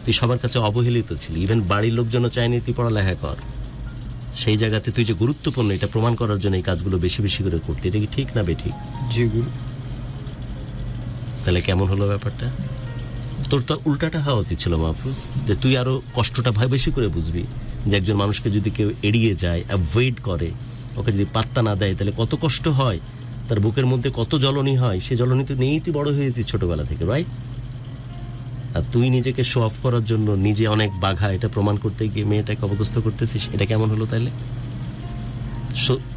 তুই সবার কাছে অবহেলিত ছিলি, ইভেন বাড়ির লোকজনও চায়নি তুই পড়ালেখা কর। সেই জায়গাতে তুই যে গুরুত্বপূর্ণ এটা প্রমাণ করার জন্য এই কাজগুলো বেশি বেশি করে করতে, এটা কি ঠিক না বেঠিক? জি গুরু। তাহলে কেমন হলো ব্যাপারটা? তোর তো উল্টাটা হওয়া উচিত ছিল মাহফুজ, যে তুই আরো কষ্টটা ভয় বেশি করে বুঝবি, যে একজন মানুষকে যদি কেউ এড়িয়ে যায়, অ্যাভয়েড করে, ওকে যদি পাত্তা না দেয়, তাহলে কত কষ্ট হয়, তার বুকের মধ্যে কত জ্বলনি হয়, সে জ্বলনি তো নিয়েই তুই বড় হয়েছিস ছোটবেলা থেকে, রাইট? আর তুই নিজেকে শো অফ করার জন্য নিজে অনেক বাঘা, এটা প্রমাণ করতে গিয়ে মেয়েটাকে অপদস্থ করতেছিস, এটা কেমন হলো তাইলে?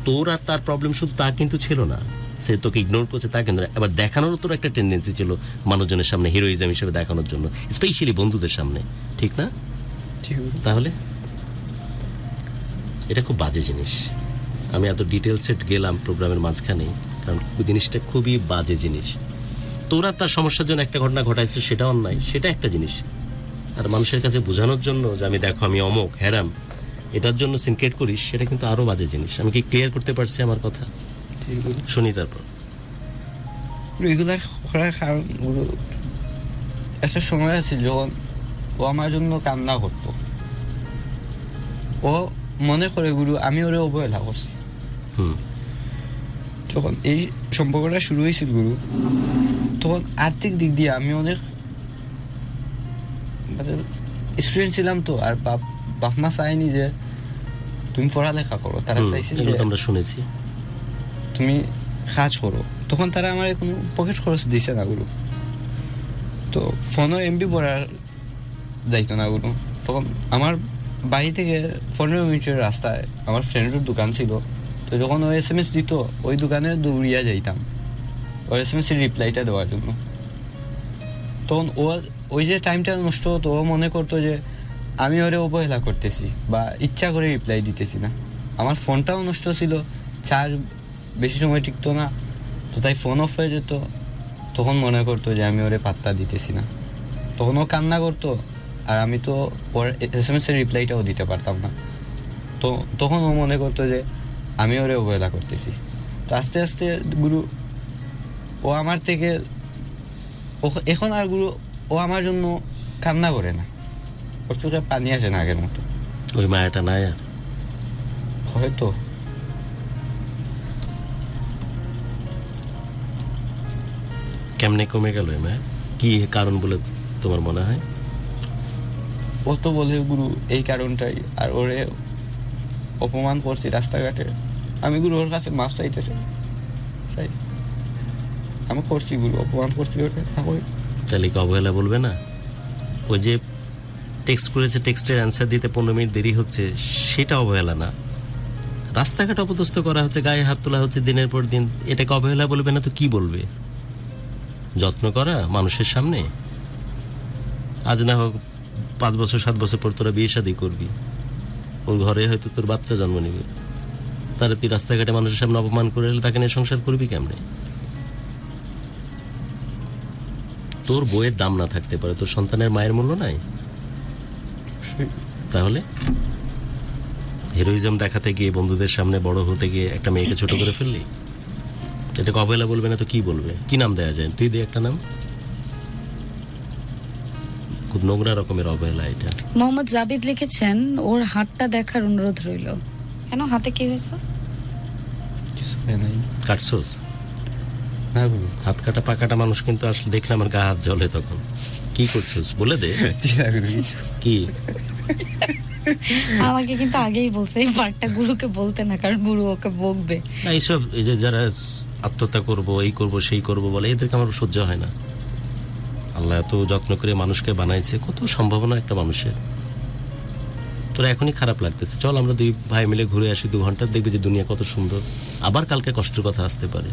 তোর আর তার প্রবলেম শুধু তা কিন্তু ছিল না, সে তোকে ইগনোর করছে তা কিন্তু, আবার দেখানোরও তোর একটা টেন্ডেন্সি ছিল মানুষজনের সামনে হিরোইজম হিসেবে দেখানোর জন্য, স্পেশালি বন্ধুদের সামনে, ঠিক না? তাহলে এটা খুব বাজে জিনিস। আমি এত ডিটেলসে গেলাম প্রোগ্রামের মাঝখানে, কারণ জিনিসটা খুবই বাজে জিনিস। তোরা তার সমস্যার জন্য একটা ঘটনা ঘটাইছে, সেটা অন্যায়, সেটা একটা জিনিস। আর মানুষের কাছে বোঝানোর জন্য যে আমি দেখো আমি অমুক হ্যারাম, এটার জন্য সিনক্রেট করিস, সেটা কিন্তু আরো বাজে জিনিস। আমি কি ক্লিয়ার করতে পারছি আমার কথা? শুনি তারপর। রেগুলার করার কারণ গুরু, একটা সময় আছে যখন ও আমার জন্য কান্না করতো, ও মনে করে গুরু আমি ওরে অবহেলা করছি। যখন এই সম্পর্কটা শুরু হয়েছিল গুরু, তখন আর্থিক দিক দিয়ে আমি অনেক স্টুডেন্ট ছিলাম তো, আর বাপ মা চাইনি যে তুমি পড়ালেখা করো, তারা চাইছে যে আমরা শুনেছি তুমি কাজ করো। তখন তারা আমার কোনো পকেট খরচ দিছে না গুরু, তো ফোনের এমবি পড়ার যাইতো না গুরু। তখন আমার বাড়ি থেকে 15 মিনিটের রাস্তায় আমার ফ্রেন্ডের দোকান ছিল, তো যখন ও SMS দিত ওই দোকানে দৌড়িয়া যাইতাম ওর SMS এর রিপ্লাইটা দেওয়ার জন্য। তখন ওই যে টাইমটা নষ্ট হতো, ও মনে করতো যে আমি ওরে অবহেলা করতেছি বা ইচ্ছা করে রিপ্লাই দিতেছি না। আমার ফোনটাও নষ্ট ছিল, চার্জ বেশি সময় টিকতো না, তো তাই ফোন অফ হয়ে যেত। তখন মনে করতো যে আমি ওরে পাত্তা দিতেছি না, তখন ও কান্না করতো, আর আমি তো ওর SMS এর রিপ্লাইটাও দিতে পারতাম না। তো তখন ও মনে করতো যে আমি ওরে অবহেলা করতেছি। তো আস্তে আস্তে গুরু ও আমার থেকে এখন আর গুরু ও আমার জন্য কান্না করে না, ওর চোখে পানি আসে না আগের মতো, ওই মায়াটা নাই আর। হয়তো কেমনে কমে গেল এই মায়া? কি কারণ বলে তোমার মনে হয়? ও তো বলে গুরু এই কারণটাই, আর ওরে অপমান করছি রাস্তাঘাটে, আমি গুরু ওর কাছে মাফ চাইতেছি, আমি করছি গুরু, অপমান করছি ওরে। তাহলে কি অবহেলা বলবে না? ওই যে টেক্সট করেছে, টেক্সটের অ্যান্সার দিতে 15 মিনিট দেরি হচ্ছে, সেটা অবহেলা না। রাস্তাঘাট অপদস্থ করা হচ্ছে, গায়ে হাত তোলা হচ্ছে দিনের পর দিন, এটাকে অবহেলা বলবে না তো কি বলবে? যত্ন করা মানুষের সামনে, আজ না হোক 5 বছর 7 বছর পর তোরা বিয়ে শাদী করবি, ওর ঘরে হয়তো তোর বাচ্চা জন্ম নেবে, তাহলে তুই রাস্তাঘাটে মানুষের সামনে অপমান করে এলে তাকে নিয়ে সংসার করবি কেমনে? তোর বইয়ের দাম না থাকতে পারে, তোর সন্তানের মায়ের মূল্য নাই? তাহলে হিরোইজম দেখাতে গিয়ে, বন্ধুদের সামনে বড় হতে গিয়ে একটা মেয়েকে ছোট করে ফেললি, এটাকে অবহেলা বলবে না তো কি বলবে? কি নাম দেয়া যায়? তুই দে একটা নাম। খুব নোংরা রকমের অবহেলা এটা। মোহাম্মদ জাবিদ লিখেছেন, ওর হাতটা দেখার অনুরোধ রইল। কেন, হাতে কি হয়েছে? কিছু হয় নাই। কাটছোস? না গুরু, হাত কাটা পাকাটা মানুষ কিন্তু আসলে দেখলে আমার গা হাত জ্বলে। তখন কি করছিস বলে দে। কি আমাকে কিন্তু আগেই বলছে এই পার্টটা গুরুকে বলতে না, কারণ গুরু ওকে বকবে। না, এইসব এই যে যারা আত্মহত্যা করবো, এই করবো সেই করবো বলে, এদেরকে আমার সহ্য হয় না। আল্লাহ এত যত্ন করে মানুষকে বানাইছে, কত সম্ভাবনা একটা মানুষের। তোরা এখনই খারাপ লাগতেছে, চল আমরা 2 ভাই মিলে ঘুরে আসি 2 ঘন্টা, দেখবি যে দুনিয়া কত সুন্দর। আবার কালকে কষ্টের কথা আসতে পারে,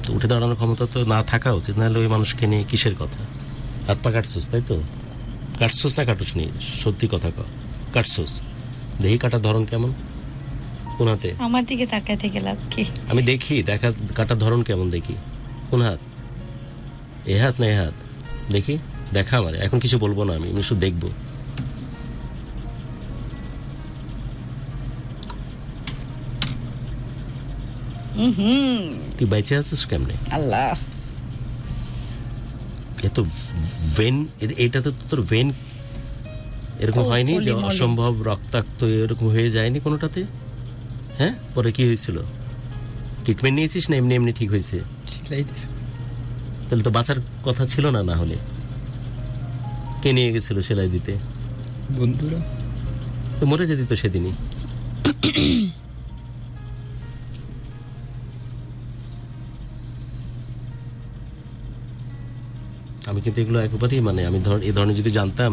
তো উঠে দাঁড়ানোর ক্ষমতা তো না থাকা উচিত। নাহলে ওই মানুষকে নিয়ে কিসের কথা? হাত পা কাটছোস, তাই তো? কাটছোস না কাটুস নি? সত্যি কথা ক, কাটছোস? দেখি কাটার ধরন কেমন, কোন হাতে? আমার দিকে তাকায় থেকে লাভ কি? আমি দেখি কাটার ধরন কেমন, দেখি কোন হাত, এ হাত না এ হাত, দেখি দেখা। আমার এখন কিছু বলবো না, আমি শুধু দেখবো। তুই বাইচে আছিস কেমনে? আল্লাহ, এত ভেন, এটা তো তোর ভেন এরকম হয়নি যে অসম্ভব রক্তাক্ত এরকম হয়ে যায়নি কোনোটাতে? হ্যাঁ, পরে কি হয়েছিল? ট্রিটমেন্ট নিয়েছিস না এমনি এমনি ঠিক হয়েছে? তাহলে তো বাঁচার কথা ছিল না, না হলে কে নিয়ে গেছিল সেলাই দিতে? বন্ধুরা। তো মরে যেতি তো সেদিনই। আমি কিন্তু এগুলো একেবারেই মানে আমি এই ধরনের যদি জানতাম,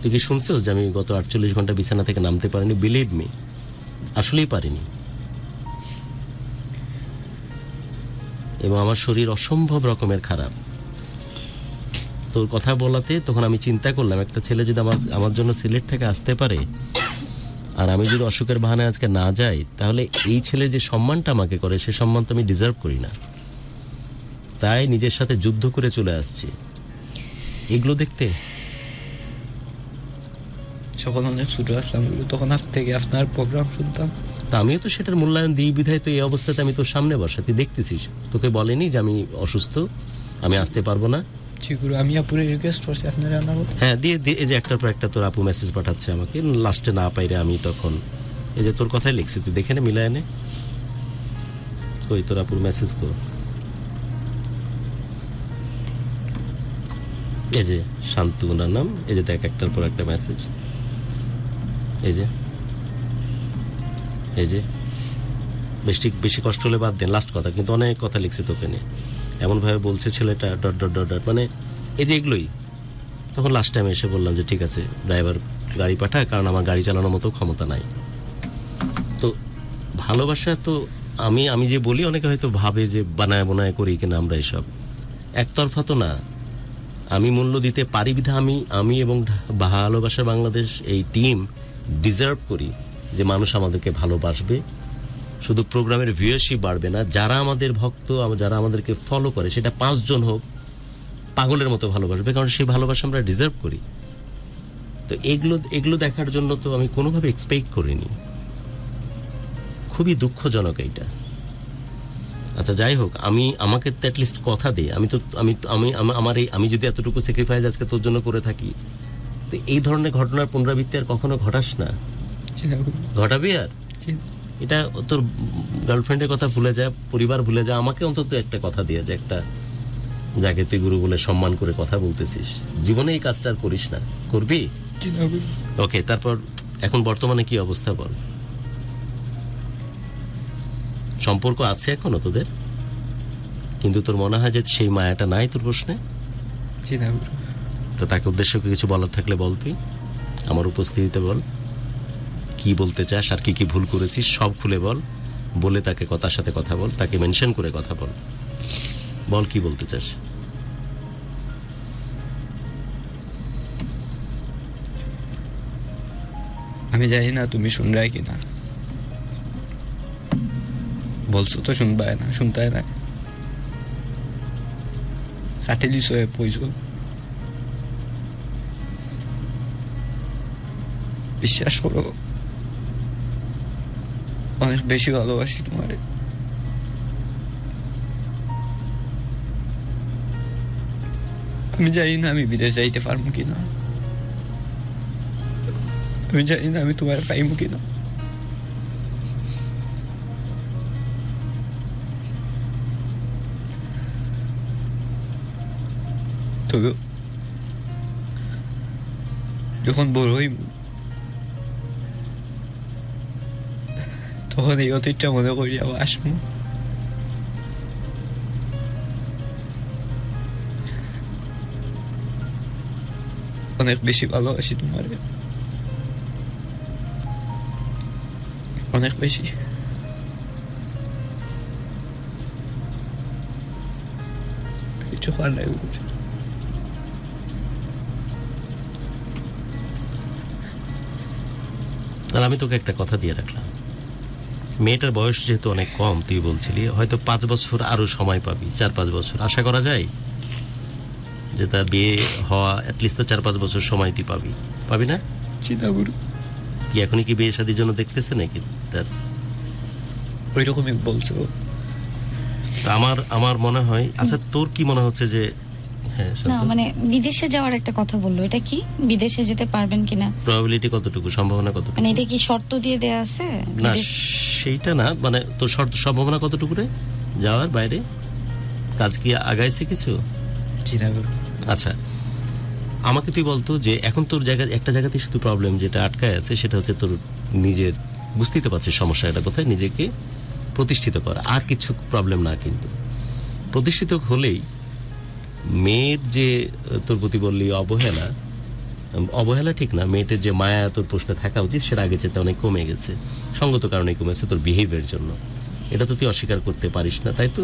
তুই কি শুনছিস যে আমি গত 48 ঘন্টা বিছানা থেকে নামতে পারিনি? বিলিভ মি, আসলেই পারিনি। এবং আমার শরীর অসম্ভব রকমের খারাপ। তোর কথা বলাতে তখন আমি চিন্তা করলাম, একটা ছেলে যদি আমার জন্য সিলেট থেকে আসতে পারে, আর আমি যদি অসুখের বাহানায় আজকে না যাই, তাহলে এই ছেলে যে সম্মানটা আমাকে করে, সে সম্মান তো আমি ডিজার্ভ করি না। তাই নিজের সাথে যুদ্ধ করে চলে আসছি এগুলো দেখতে। যখন অনেক ছোট আসলাম তখন থেকে আপনার প্রোগ্রাম শুনতাম, তা আমিও তো সেটার মূল্যায়ন দিই বিধায় তো এই অবস্থাতে আমি তোর সামনে বসা, তুই দেখতেছিস। তোকে বলেনি যে আমি অসুস্থ, আমি আসতে পারবো না? চিকুর আমি আপুরে রিকোয়েস্ট করছি আপনারা আনার কথা। হ্যাঁ, দিয়ে এই যে একটার পর একটা তোর আপু মেসেজ পাঠাচ্ছে আমাকে, লাস্টে না পাইরে আমি তখন এই যে তোর কথাই লিখছি, তুই দেখে নে, মিলায় নে। ওই তোর আপুর মেসেজ কর, এই যে শান্তু ওনার নাম, এই যে দেখ একটার পর একটা মেসেজ, এই যে বেশি কষ্ট হলে বাদ দেন, লাস্ট কথা কিন্তু অনেক কথা লিখছে তোকে নিয়ে, এমনভাবে বলছে ছেলেটা ডট ডট ডট ডট, মানে এই যে এগুলোই। তখন লাস্ট টাইমে এসে বললাম যে ঠিক আছে ড্রাইভার গাড়ি পাঠা, কারণ আমার গাড়ি চালানোর মতো ক্ষমতা নাই। তো ভালোবাসা তো আমি যে বলি, অনেকে হয়তো ভাবে যে বানায় করি কিনা আমরা, এসব একতরফা তো না। আমি মূল্য দিতে পারি বিধা আমি এবং ভালোবাসা বাংলাদেশ এই টিম ডিজার্ভ করি যে মানুষ আমাদেরকে ভালোবাসবে। শুধু প্রোগ্রামের ভিউয়ারশিপ বাড়বে না, যারা আমাদের ভক্ত, যারা আমাদেরকে ফলো করে, সেটা 5 জন হোক, পাগলের মতো ভালোবাসবে, কারণ সেই ভালোবাসা আমরা ডিজার্ভ করি। তো এগুলো দেখার জন্য তো আমি কোনোভাবে এক্সপেক্ট করিনি। খুবই দুঃখজনক এইটা। আচ্ছা যাই হোক, আমাকে তো অ্যাটলিস্ট কথা দে, আমি যদি এতটুকু স্যাক্রিফাইস আজকে তোর জন্য করে থাকি, তো এই ধরনের ঘটনার পুনরাবৃত্তি আর কখনো ঘটাস না। ঘটাবি আর এটা তোর গার্লফ্রেন্ডের কথা ভুলে যা, পরিবার ভুলে যা, আমাকে অন্তত একটা কথা দিয়ে যে একটা যাকে তুই গুরু বলে সম্মান করে কথা বলতেছিস, জীবনে এই কাজটা আর করিস না। করবি? ওকে, তারপর এখন বর্তমানে কি অবস্থা বল? সম্পর্ক আছে এখনো তোদের? কিন্তু তোর মনে হয় যে সেই মায়াটা নাই তোর প্রশ্নে? তো তাকে উদ্দেশ্য করে কিছু বলার থাকলে বল, তুই আমার উপস্থিতিতে বল, কি বলতে চাস আর কি ভুল করেছিস সব খুলে বল। বলে তাকে কথার সাথে কথা বল, তাকে মেনশন করে কথা বল, বল কি বলতে চাস। আমি জানি না তুমি শুনরাই কিনা, বলছো তো শুনবাই না, শুনতে না, কাটে দিছ পয়সা। বিশ্বাস করো, অনেক বেশি ভালোবাসি তোমারে। আমি জানি না আমি বিদেশ যাইতে পারবো কিনা, আমি জানি না আমি তোমার পাইবো কিনা, তবে যখন বড় হইব তখন এই অতীতটা মনে করি আবার আসবো। অনেক বেশি ভালোবাসি তোমারে, অনেক বেশি। কিছু করার নাই। আর আমি তোকে একটা কথা দিয়ে রাখলাম, মেয়েটার বয়স যেহেতু অনেক কম, তুই বলছিলি হয়তো 5 বছর আরো সময় পাবি, 4-5 বছর আশা করা যায় যে তার বিয়ে হওয়া, অ্যাটলিস্ট তো 4-5 বছর সময় তুই পাবি না? চিন্তা করু কি এখনই কি বিয়ে শাদীর জন্য দেখতেছে নাকি তার? ওই রকমই বলছো। তা আমার মনে হয়, আচ্ছা তোর কি মনে হচ্ছে যে না মানে বিদেশে যাওয়ার একটা কথা বললো, এটা কি বিদেশে যেতে পারবেন কিনা, প্রবাবিলিটি কতটুকু, সম্ভাবনা কতটুকু? মানে এটা কি শর্ত দিয়ে দেয়া আছে? না সেইটা না, মানে তোর সম্ভাবনা কতটুকু রে যাওয়ার বাইরে? কাজ কি আগাইছে কিছু? আচ্ছা আমাকে তুই বলতো যে এখন তোর একটা জায়গাতে শুধু প্রবলেম যেটা আটকায় আছে, সেটা হচ্ছে তোর নিজের, বুঝতেই তো পারছিস সমস্যাটা কোথায়, নিজেকে প্রতিষ্ঠিত করা, আর কিছু প্রবলেম না। কিন্তু প্রতিষ্ঠিত হলেই মেয়ের যে তোর প্রতি বললি অবহেলা ঠিক না, মেয়েটার যে মায়া তোর প্রশ্নে থাকা উচিত সেটা আগে যেতে অনেক কমে গেছে, সঙ্গত কারণে কমেছে তোর বিহেভিয়ার জন্য। এটা তো তুই অস্বীকার করতে পারিস না, তাই তো?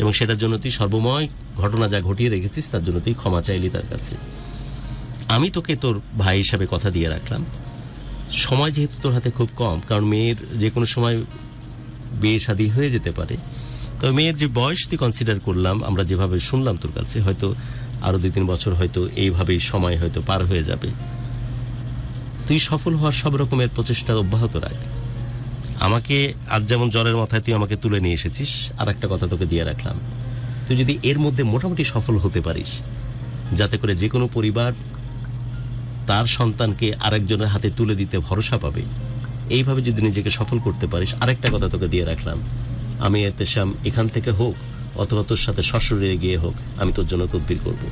এবং সেটার জন্য তুই সর্বময় ঘটনা যা ঘটিয়ে রেখেছিস তার জন্য তুই ক্ষমা চাইলি তার কাছে। আমি তোকে তোর ভাই হিসাবে কথা দিয়ে রাখলাম, সময় যেহেতু তোর হাতে খুব কম, কারণ মেয়ের যে কোনো সময় বিয়ে শাদী হয়ে যেতে পারে, তবে মেয়ের যে বয়স তুই কনসিডার করলাম, আমরা যেভাবে শুনলাম তোর কাছে, হয়তো আরো 2-3 বছর হয়তো এইভাবেই সময় হয়তো পার হয়ে যাবে। তুই সফল হওয়ার সব রকমের প্রচেষ্টা অব্যাহত রাখ। আমাকে আজ যেমন জ্বরের মাথায় তুই আমাকে তুলে নিয়ে এসেছিস, আর একটা কথা তোকে দিয়ে রাখলাম, তুই যদি এর মধ্যে মোটামুটি সফল হতে পারিস, যাতে করে যে কোনো পরিবার তার সন্তানকে আরেকজনের হাতে তুলে দিতে ভরসা পাবে, এইভাবে যদি নিজেকে সফল করতে পারিস, আরেকটা কথা তোকে দিয়ে রাখলাম, আমি এতেশাম এখান থেকে হোক অথবা তোর সাথে শ্বশুরে গিয়ে হোক, আমি তোর জন্য তদবির করব।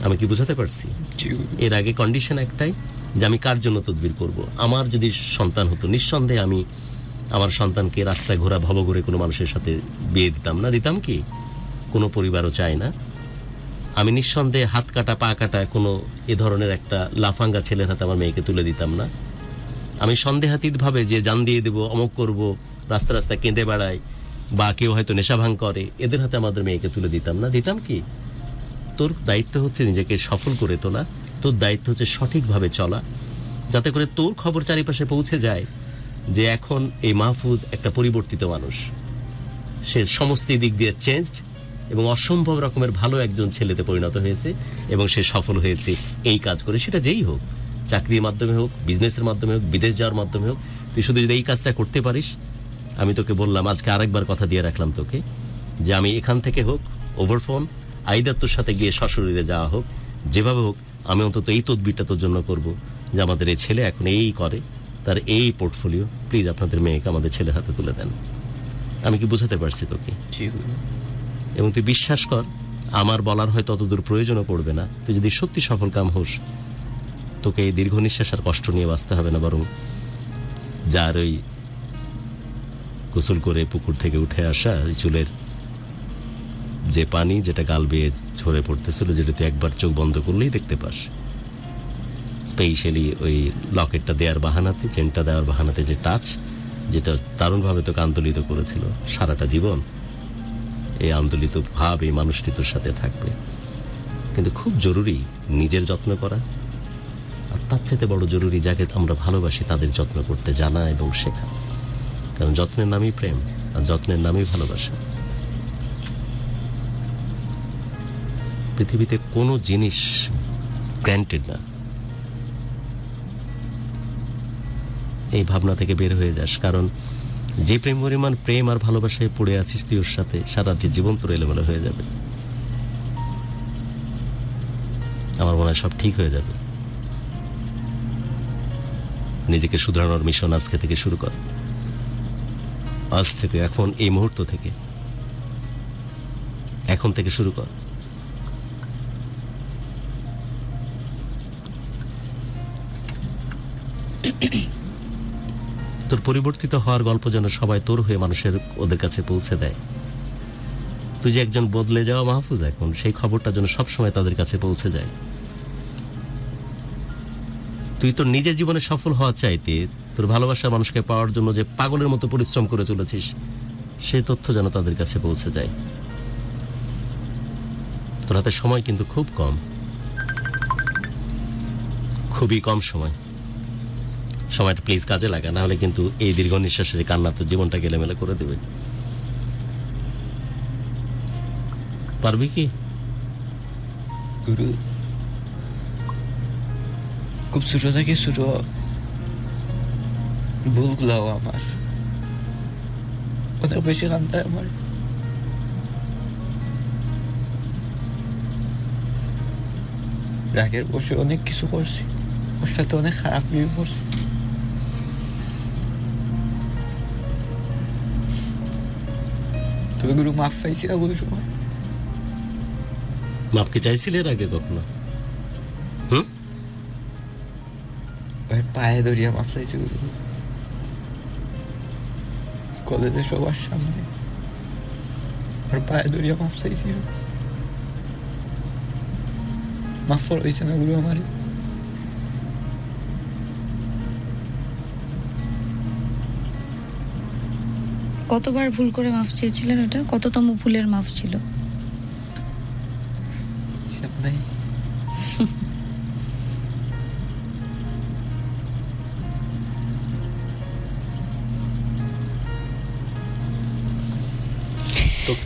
আমি কি বুঝাতে পারছি? এর আগে কন্ডিশন একটাই, যে আমি কার জন্য তদবির করব। আমার যদি সন্তান হতো, নিঃসন্দেহে আমি আমার সন্তানকে রাস্তায় ঘোরা ভবঘুরে কোনো মানুষের সাথে বিয়ে দিতাম না। দিতাম কি? কোনো পরিবারও চায় না। আমি নিঃসন্দেহে হাত কাটা পা কাটা কোনো এ ধরনের একটা লাফাঙ্গা ছেলের হাতে আমার মেয়েকে তুলে দিতাম না। আমি সন্দেহাতীত ভাবে যে জান দিয়ে দেবো, অমুক করব, রাস্তা রাস্তায় কেঁদে বেড়ায়, বা কেউ হয়তো নেশা ভাঙ করে, এদের হাতে আমাদের মেয়েকে তুলে দিতাম না। দিতাম কি? তোর দায়িত্ব হচ্ছে নিজেকে সফল করে তোলা, তোর দায়িত্ব হচ্ছে সঠিকভাবে চলা, যাতে করে তোর খবর চারিপাশে পৌঁছে যায় যে এখন এই মাহফুজ একটা পরিবর্তিত মানুষ, সে সমস্ত দিক দিয়ে চেঞ্জড এবং অসম্ভব রকমের ভালো একজন ছেলেতে পরিণত হয়েছে, এবং সে সফল হয়েছে এই কাজ করে। সেটা যেই হোক, চাকরির মাধ্যমে হোক, বিজনেসের মাধ্যমে হোক, বিদেশ যাওয়ার মাধ্যমে হোক, তুই শুধু যদি এই কাজটা করতে পারিস, আমি তোকে বললাম, আজকে আরেকবার কথা দিয়ে রাখলাম তোকে, যে আমি এখান থেকে হোক ওভার ফোন, আইদার তোর সাথে গিয়ে শ্বশুরে যাওয়া হোক, যেভাবে হোক, আমি অন্তত এই তদবিরটা তোর জন্য করব যে আমাদের এই ছেলে এখন এই করে, তার এই পোর্টফোলিও, প্লিজ আপনাদের মেয়েকে আমাদের ছেলের হাতে তুলে দেন। আমি কি বুঝাতে পারছি তোকে? এবং তুই বিশ্বাস কর, আমার বলার হয়তো অতদূর প্রয়োজনও পড়বে না। তুই যদি সত্যি সফল কাম হোস, তোকে এই দীর্ঘ নিঃশ্বাস আর কষ্ট নিয়ে বাঁচতে হবে না, বরং যার ওই গোসল করে পুকুর থেকে উঠে আসা চুলের যে পানি, যেটা গাল বেয়ে ঝরে পড়তেছিল, যেটা তুই একবার চোখ বন্ধ করলেই দেখতে পাস, স্পেশালি ওই লকেটটা দেওয়ার বাহানাতে, চেনটা দেওয়ার বাহানাতে যে টাচ, যেটা দারুণভাবে তোকে আন্দোলিত করেছিল সারাটা জীবন, এই আন্দোলিত ভাব এই মানুষটি তোর সাথে থাকবে। কিন্তু খুব জরুরি নিজের যত্ন করা, আর তার চাইতে বড় জরুরি যাকে আমরা ভালোবাসি তাদের যত্ন করতে জানা এবং শেখা। কারণ যত্নের নামই প্রেম, আর যত্নের নামই ভালোবাসা। পৃথিবীতে কোনো জিনিস গ্র্যান্টেড না, এই ভাবনা থেকে বের হয়ে যাস। কারণ যে প্রেম পরিমাণ প্রেম আর ভালোবাসায় পড়ে আছিস তুই ওর সাথে, সারা জীবন তোর এলোমেলো হয়ে যাবে। আমার মনে হয় সব ঠিক হয়ে যাবে। নিজেকে শুধরানোর মিশন আজকে থেকে শুরু কর, আজ থেকে, এখন, এই মুহূর্ত থেকে, এখন থেকে শুরু কর। তোর পরিবর্তিত হওয়ার গল্প যেন সবাই তোর হয়ে মানুষের ওদের কাছে পৌঁছে দেয়। তুই যে একজন বদলে যাওয়া মাহফুজ এখন, সেই খবরটা যেন সবসময় তাদের কাছে পৌঁছে যায়। তুই তোর নিজের জীবনে সফল হওয়ার চাইতে তোর ভালোবাসার মানুষকে পাওয়ার জন্য যে পাগলের মতো পরিশ্রম করে চলেছিস, সেই তথ্য যেন তাদের কাছে পৌঁছে যায়। তোর হাতে সময় কিন্তু খুব কম, খুবই কম সময়। সময়টা প্লিজ কাজে লাগা, না হলে কিন্তু এই দীর্ঘ নিঃশ্বাসের কান্না তোর জীবনটা এলোমেলো করে দেবে। পারবি কি? গুরু, খুব ছোট থেকে ছোট ভুলগুলাও আমার অনেক বেশি কান্দায়। আমার রাগের বসে অনেক কিছু করছি, ওর সাথে অনেক খারাপ বিয়ে করছি। তবে গুরু মাফ পাইছি না কোনো সময়। মাপ কি চাইছিলে এর আগে কখনো? পায়ে ধরিয়া মাফ চাইছি গুরু, কলেজে সবার সামনে। আর পায়ে ধরিয়া মাফ চাইছি মাফ হয়েছে না গুরু আমারে কতবার ভুল করে মাফ চেয়েছিলেন? ওটা কততম ভুলের মাফ ছিল? হিসাব নাই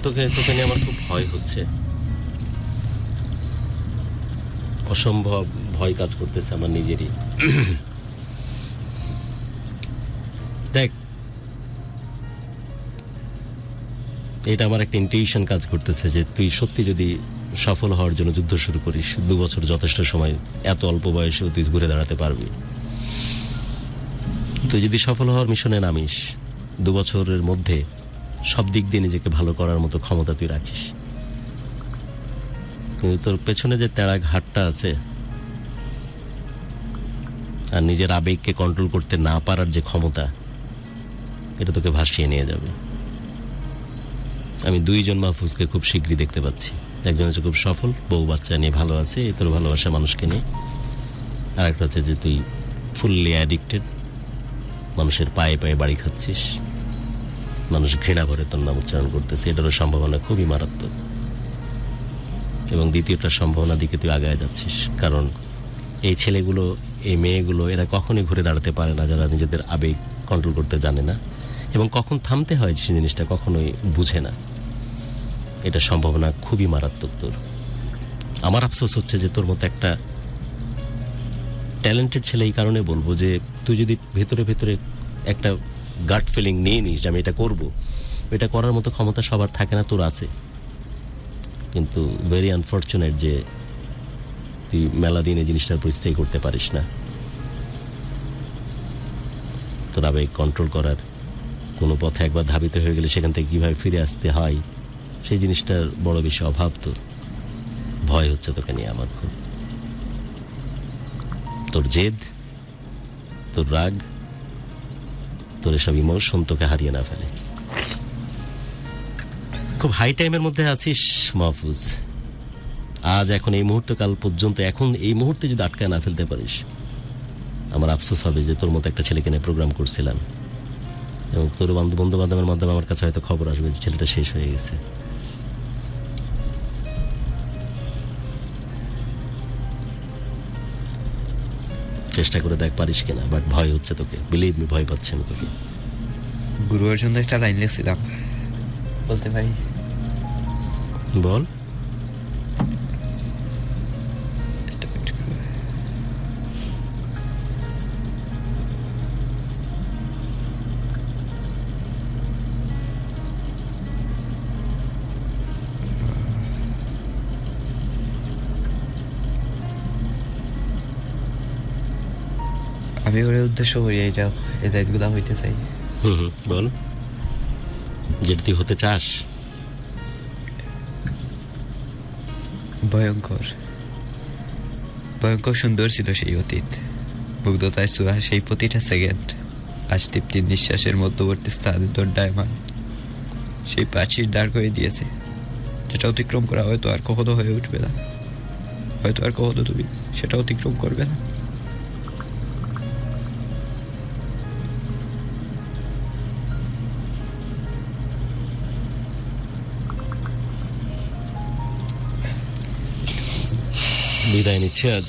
তোকে নিয়ে আমার খুব ভয় হচ্ছে, অসম্ভব ভয় কাজ করতেছে আমার নিজেরই। দেখ, এটা আমার একটা ইন্টিউশন কাজ করতেছে যে তুই সত্যি যদি সফল হওয়ার জন্য যুদ্ধ শুরু করিস, 2 বছর যথেষ্ট সময়, এত অল্প বয়সেও তুই ঘুরে দাঁড়াতে পারবি। তুই যদি সফল হওয়ার মিশনে নামিস, 2 বছরের মধ্যে সব দিক দিয়ে নিজেকে ভালো করার মতো ক্ষমতা তুই রাখিস। কিন্তু তোর পেছনে যে তেড়া ঘাটটা আছে আর নিজের আবেগকে কন্ট্রোল করতে না পারার যে ক্ষমতা, এটা তোকে ভাসিয়ে নিয়ে যাবে। আমি 2 জন মাহফুজকে খুব শীঘ্রই দেখতে পাচ্ছি। একজন হচ্ছে খুব সফল, বউ বাচ্চা নিয়ে ভালো আছে, এই তোর ভালোবাসা মানুষকে নিয়ে। আর একটা হচ্ছে যে তুই ফুললি অ্যাডিক্টেড, মানুষের পায়ে পায়ে বাড়ি খাচ্ছিস, মানুষ ঘৃণা ভরে তোর নাম উচ্চারণ করতেছে। এটারও সম্ভাবনা খুবই মারাত্মক। এবং দ্বিতীয়টার সম্ভাবনা দিকে তুই আগায় যাচ্ছিস, কারণ এই ছেলেগুলো, এই মেয়েগুলো, এরা কখনোই ঘুরে দাঁড়াতে পারে না যারা নিজেদের আবেগ কন্ট্রোল করতে জানে না, এবং কখন থামতে হয় সেই জিনিসটা কখনোই বুঝে না। এটা সম্ভাবনা খুবই মারাত্মক তোর। আমার আফসোস হচ্ছে যে তোর মতো একটা ট্যালেন্টেড ছেলে, এই কারণে বলবো যে তুই যদি ভেতরে ভেতরে একটা গাট ফিলিং নিয়ে নিস যে আমি এটা করবো, এটা করার মতো ক্ষমতা সবার থাকে না, তোর আছে। কিন্তু ভেরি আনফর্চুনেট যে তুই মেলা দিন এই জিনিসটার উপর স্টে করতে পারিস না। তোর আবেগ কন্ট্রোল করার কোনো পথে একবার ধাবিত হয়ে গেলে সেখান থেকে কীভাবে ফিরে আসতে হয় সেই জিনিসটার বড় বেশি অভাব তোর। ভয় হচ্ছে তোকে নিয়ে আমার খুব। তোর জেদ, তোর রাগ, তোর এসব ইমোশন তোকে হারিয়ে না ফেলে। খুব হাই টাইমের মধ্যে আছিস মাহফুজ। আজ এখন এই মুহূর্তে, কাল পর্যন্ত, এখন এই মুহূর্তে যদি আটকায় না ফেলতে পারিস, আমার আফসোস হবে যে তোর মতো একটা ছেলেকে নিয়ে প্রোগ্রাম করছিলাম, এবং তোর বন্ধু বান্ধবের মাধ্যমে আমার কাছে হয়তো খবর আসবে যে ছেলেটা শেষ হয়ে গেছে। চেষ্টা করে দেখ পারিস কিনা, বাট ভয় হচ্ছে তোকে, বিলিভ মি, ভয় পাচ্ছে আমি তোকে। গুরুর জন্য একটা লাইন লিখছিলাম, বলতে পারি? বল। আমি ওর উদ্দেশ্য করি এইটা, এই দায়িত্বগুলো হইতে চাই। বল, যেটা তুই হতে চাস। ভয়ঙ্কর ভয়ঙ্কর সুন্দর ছিল সেই অতীত, মুগ্ধতায় ছোঁয়া সেই প্রতিটা সেকেন্ড। আজ তৃপ্তি নিঃশ্বাসের মধ্যবর্তী স্থানে তোর ডায়মন্ড সেই প্রাচীর দাঁড় করে দিয়েছে, যেটা অতিক্রম করা হয়তো আর কখনো হয়ে উঠবে না, হয়তো আর কখনো তুমি সেটা অতিক্রম করবে না। বিদায় নিচ্ছে আজ,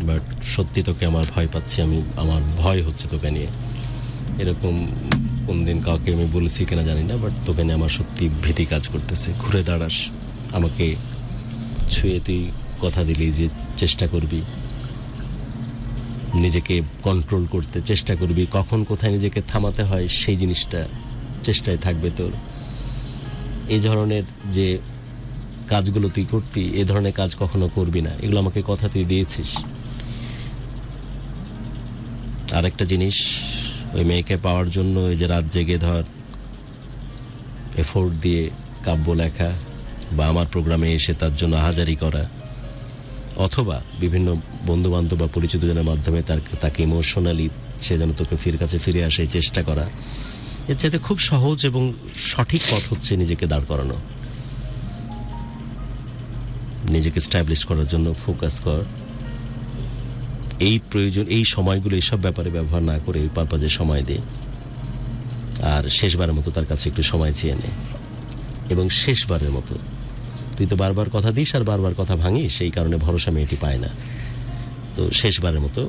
বাট সত্যি তোকে আমার ভয় পাচ্ছি আমি। আমার ভয় হচ্ছে তোকে নিয়ে। এরকম কোন দিন কাউকে আমি বলেছি কিনা জানি না, বাট তোকে নিয়ে আমার সত্যি ভীতি কাজ করতেছে। ঘুরে দাঁড়াস, আমাকে ছুঁয়ে তুই কথা দিলি যে চেষ্টা করবি নিজেকে কন্ট্রোল করতে, চেষ্টা করবি কখন কোথায় নিজেকে থামাতে হয় সেই জিনিসটা চেষ্টায় থাকবে তোর। এই ধরনের যে কাজগুলো তুই করতি, এ ধরনের কাজ কখনো করবি না, এগুলো আমাকে কথা তুই দিয়েছিস। আর একটা জিনিস, ওই মেয়েকে পাওয়ার জন্য এই যে রাত জেগে ধর এফোর্ট দিয়ে কাব্য লেখা, বা আমার প্রোগ্রামে এসে তার জন্য হাজারি করা, অথবা বিভিন্ন বন্ধু বান্ধব বা পরিচিত জনের মাধ্যমে তাকে ইমোশনালি সে যেন তোকে কাছে ফিরে আসে চেষ্টা করা, এর চাইতে খুব সহজ এবং সঠিক পথ হচ্ছে নিজেকে দাঁড় করানো, নিজেকে স্ট্যাবলিশ করার জন্য ফোকাস কর। এই প্রয়োজন, এই সময়গুলো এইসব ব্যাপারে ব্যবহার না করে এই পারপাজে সময় দে, আর শেষবারের মতো তার কাছে একটু সময় চেয়ে নে। এবং শেষবারের মতো, তুই তো বারবার কথা দিস আর বারবার কথা ভাঙিস, সেই কারণে ভরসা মেয়েটি পায় না। তো শেষবারের মতো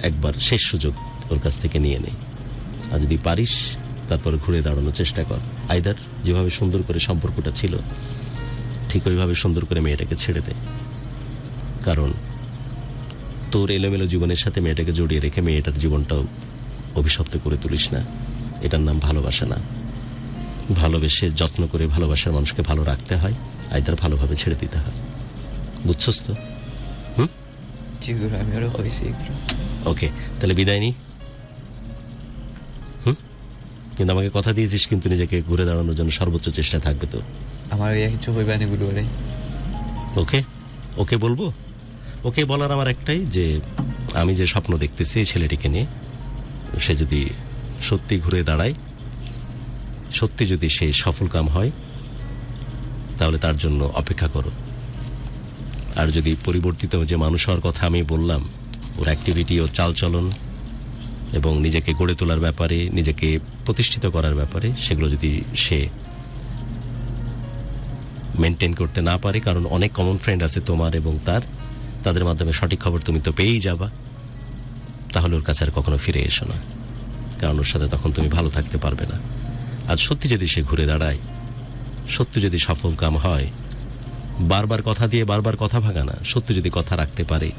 একবার শেষ সুযোগ ওর কাছ থেকে নিয়ে নে, আর যদি পারিস তারপরে ঘুরে দাঁড়ানোর চেষ্টা কর। আইদার যেভাবে সুন্দর করে সম্পর্কটা ছিল ঠিক ওইভাবে সুন্দর করে মেয়েটাকে ছেড়ে দে, কারণ তোর এলোমেলো জীবনের সাথে মেয়েটাকে জড়িয়ে রেখে মেয়েটার জীবনটাও অভিশপ্ত করে তুলিস না। এটার নাম ভালোবাসা না। ভালোবেসে যত্ন করে ভালোবাসার মানুষকে ভালো রাখতে হয়, আইদার ভালোভাবে ছেড়ে দিতে হয়। বুঝছস তো? জি গুরু, আমি আরো হয়েছি। ওকে, তাহলে বিদায় নি। কিন্তু আমাকে কথা দিয়েছিস কিন্তু নিজেকে ঘুরে দাঁড়ানোর জন্য সর্বোচ্চ চেষ্টা থাকবে তো? আমার ওই কিছু হইবা নি গুরু রে। ওকে, ওকে বলবো। ওকে বলার আমার একটাই, যে আমি যে স্বপ্ন দেখতেছি এই ছেলেটিকে নিয়ে, সে যদি সত্যি ঘুরে দাঁড়ায়, সত্যি যদি সে সফল কাম হয়, তাহলে তার জন্য অপেক্ষা করো। আর যদি পরিবর্তিত যে মানুষ হওয়ার কথা আমি বললাম, ওর অ্যাক্টিভিটি, ওর চালচলন এবং নিজেকে গড়ে তোলার ব্যাপারে, নিজেকে প্রতিষ্ঠিত করার ব্যাপারে, সেগুলো যদি সে মেনটেন করতে না পারে, কারণ অনেক কমন ফ্রেন্ড আছে তোমার এবং তাদের মাধ্যমে সঠিক খবর তুমি তো পেয়েই যাবা, তাহলে ওর কাছে আর কখনো ফিরে এসো না, কারণ ওর সাথে তখন তুমি ভালো থাকতে পারবে না। আর সত্যি যদি সে ঘুরে দাঁড়ায়, সত্যি যদি সফল কাম হয়, বারবার কথা দিয়ে বারবার কথা ভাঙা না, সত্যি যদি কথা রাখতে পারে,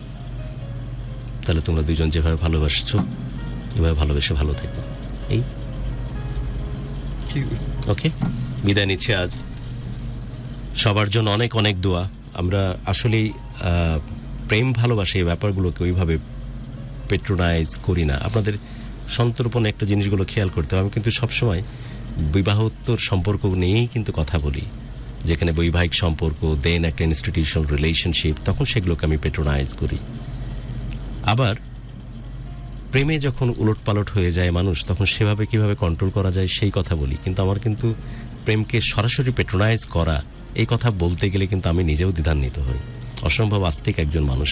তাহলে তোমরা দুজন যেভাবে ভালোবাসছো এভাবে ভালোবেসে ভালো থেকো। এই ওকে, বিদায় নিচ্ছি আজ। সবার জন্য অনেক অনেক দোয়া। আমরা আসলেই প্রেম ভালোবাসা এই ব্যাপারগুলোকে ওইভাবে পেট্রোনাইজ করি না। আপনাদের সন্তর্পণে একটা জিনিসগুলো খেয়াল করতে হবে। আমি কিন্তু সবসময় বিবাহোত্তর সম্পর্ক নিয়েই কিন্তু কথা বলি, যেখানে বৈবাহিক সম্পর্ক, দেন একটা ইনস্টিটিউশনাল রিলেশনশিপ, তখন সেগুলোকে আমি পেট্রোনাইজ করি। আবার প্রেমে যখন উলটপালট হয়ে যায় মানুষ, তখন সেভাবে কিভাবে কন্ট্রোল করা যায় সেই কথা বলি। কিন্তু আমার কিন্তু প্রেমকে সরাসরি পেট্রোনাইজ করা, এই কথা বলতে গেলে কিন্তু আমি নিজেও দ্বিধান্বিত হই। অসম্ভব আস্তিক একজন মানুষ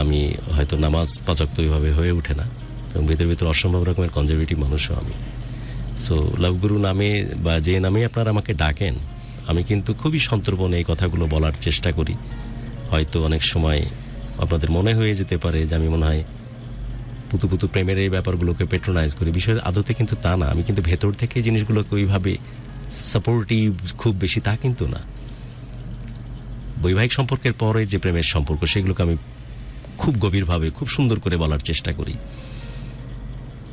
আমি হয়তো নামাজ পাচক ওইভাবে হয়ে ওঠে না, এবং ভিতর ভিতর অসম্ভব রকমের কনজারভেটিভ মানুষও আমি। সো লাভগুরু নামে বা যে নামে আপনারা আমাকে ডাকেন, আমি কিন্তু খুবই সন্তর্পণে এই কথাগুলো বলার চেষ্টা করি। হয়তো অনেক সময় আপনাদের মনে হয়ে যেতে পারে যে আমি মনে হয় পুতু পুতু প্রেমের এই ব্যাপারগুলোকে পেট্রোনাইজ করি। বিষয় আদতে কিন্তু তা না। আমি কিন্তু ভেতর থেকে জিনিসগুলোকে ওইভাবে সাপোর্টিভ খুব বেশি তা কিন্তু না। বৈবাহিক সম্পর্কের পরে যে প্রেমের সম্পর্ক, সেগুলোকে আমি খুব গভীরভাবে খুব সুন্দর করে বলার চেষ্টা করি।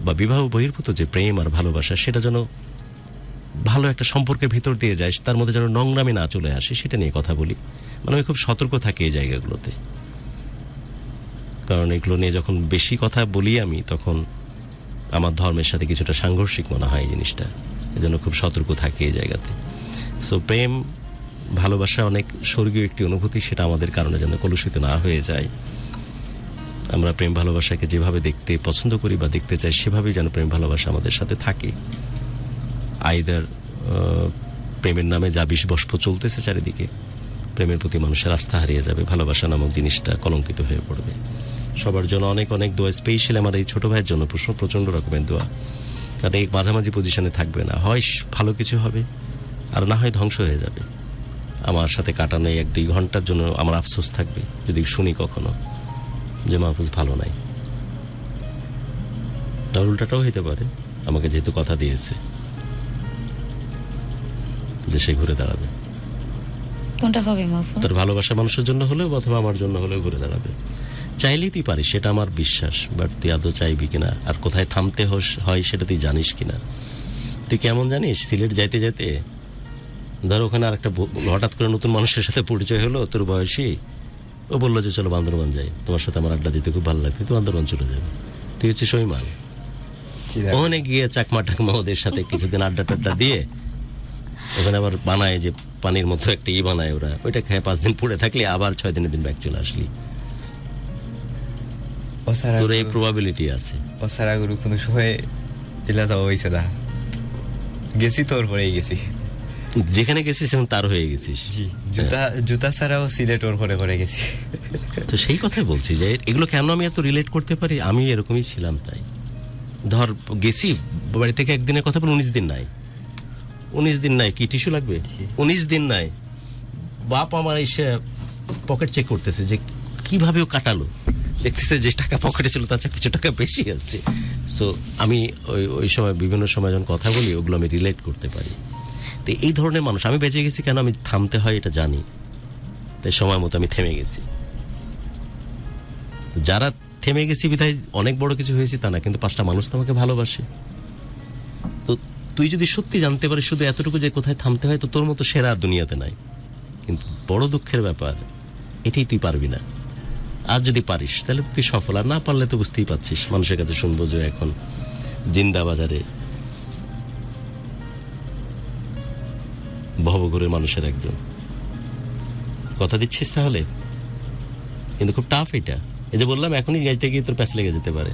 বা বিবাহ বহির্ভূত যে প্রেম আর ভালোবাসা, সেটা যেন ভালো একটা সম্পর্কের ভিতর দিয়ে যায়, তার মধ্যে যেন নোংরামি না চলে আসে, সেটা নিয়ে কথা বলি। মানে আমি খুব সতর্ক থাকি এই জায়গাগুলোতে, কারণ এগুলো নিয়ে যখন বেশি কথা বলি আমি, তখন আমার ধর্মের সাথে কিছুটা সাংঘর্ষিক মনে হয় এই জিনিসটা। এজন্য খুব সতর্ক থাকি এই জায়গাতে। সো প্রেম ভালোবাসা অনেক স্বর্গীয় একটি অনুভূতি, সেটা আমাদের কারণে যেন কলুষিত না হয়ে যায়। আমরা প্রেম ভালোবাসাকে যেভাবে দেখতে পছন্দ করি বা দেখতে চাই, সেভাবেই যেন প্রেম ভালোবাসা আমাদের সাথে থাকে। আইদার প্রেমের নামে যা বিষবস্প চলতেছে চারিদিকে, প্রেমের প্রতি মানুষের আস্থা হারিয়ে যাবে, ভালোবাসা নামক জিনিসটা কলঙ্কিত হয়ে পড়বে। সবার জন্য অনেক অনেক দোয়া, স্পেশালি আমার এই ছোট ভাইয়ের জন্য প্রচণ্ড রকমের দোয়া। কারণ এই মাঝামাঝি পজিশনে থাকবে না, হয় ভালো কিছু হবে আর না হয় ধ্বংস হয়ে যাবে। আমার সাথে কাটানো এই 1-2 ঘন্টার জন্য আমার আফসোস থাকবে যদি শুনি কখনো যে মাহফুজ ভালো নাই। তার উল্টাটাও হইতে পারে, আমাকে যেহেতু কথা দিয়েছে যে সে ঘুরে দাঁড়াবে। কোনটা হবে মাহফুজ? তোর ভালোবাসা মানুষের জন্য হলেও অথবা আমার জন্য হলেও ঘুরে দাঁড়াবে। চাইলেই তুই পারিস, সেটা আমার বিশ্বাস, বাট তুই আদৌ চাইবি কিনা আর কোথায় থামতে হয় সেটা তুই জানিস কিনা। তুই কেমন জানিস, সিলেট যাইতে যেতে ধর ওখানে আর একটা হঠাৎ করে নতুন মানুষের সাথে পরিচয় হলো, তোর বয়সী, ও বললো যে চলো বান্দরবান যাই, তোমার সাথে আমার আড্ডা দিতে খুব ভালো লাগতো, তুই বান্দরবান চলে যাবে। তুই হচ্ছে সৈমাল, ওখানে গিয়ে চাকমা টাকমা ওদের সাথে কিছুদিন আড্ডা টাড্ডা দিয়ে ওখানে আবার বানায় যে পানির মতো একটা বানায় ওরা, ওইটা খেয়ে 5 দিন পড়ে থাকলে আবার 6 দিনের দিন ব্যাক চলে আসলি। তোর এই প্রবাবিলিটি আছে। ও সারা গুরু কোনো সময় দিলা যাওয়া হয়েছে না। গেছি তোর পরেই গেছি। যেখানে গেছিস এবং তার হয়ে গেছিস। জি, জুতা ছাড়াও সিলেট ওর করে গেছি। তো সেই কথাই বলছি যে এগুলো কেন আমি এত রিলেট করতে পারি, আমি এরকমই ছিলাম। তাই ধর গেছি বাড়ি থেকে একদিনের কথা বলে 19 দিন নাই, 19 দিন নাই, কি টিস্যু লাগবে? 19 দিন নাই, বাপ আমার এসে পকেট চেক করতেছে যে কিভাবে ও কাটালো, দেখতেছে যে টাকা পকেটে ছিল তার চেয়ে কিছু টাকা বেশি আছে। সো আমি ওই সময় বিভিন্ন সময় যখন কথা বলি ওগুলো আমি রিলেট করতে পারি। তো এই ধরনের মানুষ আমি বেঁচে গেছি কেন, আমি থামতে হয় এটা জানি, তাই সময় মতো আমি থেমে গেছি। যারা থেমে গেছি বিধায় অনেক বড় কিছু হয়েছে তা না, কিন্তু 5টা মানুষ তো আমাকে ভালোবাসে। তো তুই যদি সত্যি জানতে পারিস শুধু এতটুকু যে কোথায় থামতে হয়, তো তোর মতো সেরা আর দুনিয়াতে নাই। কিন্তু বড় দুঃখের ব্যাপার এটাই তুই পারবি না। আর যদি পারিস তাহলে তুই সফল, আর না পারলে তো বুঝতেই পারছিস। মানুষের কাছে শুনবো যে এখন জিন্দা বাজারে ভবঘুরে মানুষের একজন। কথা দিচ্ছিস তাহলে? কিন্তু খুব টাফ এটা। এই যে বললাম এখনই গাইতে গিয়ে তোর প্যাচ লেগে যেতে পারে।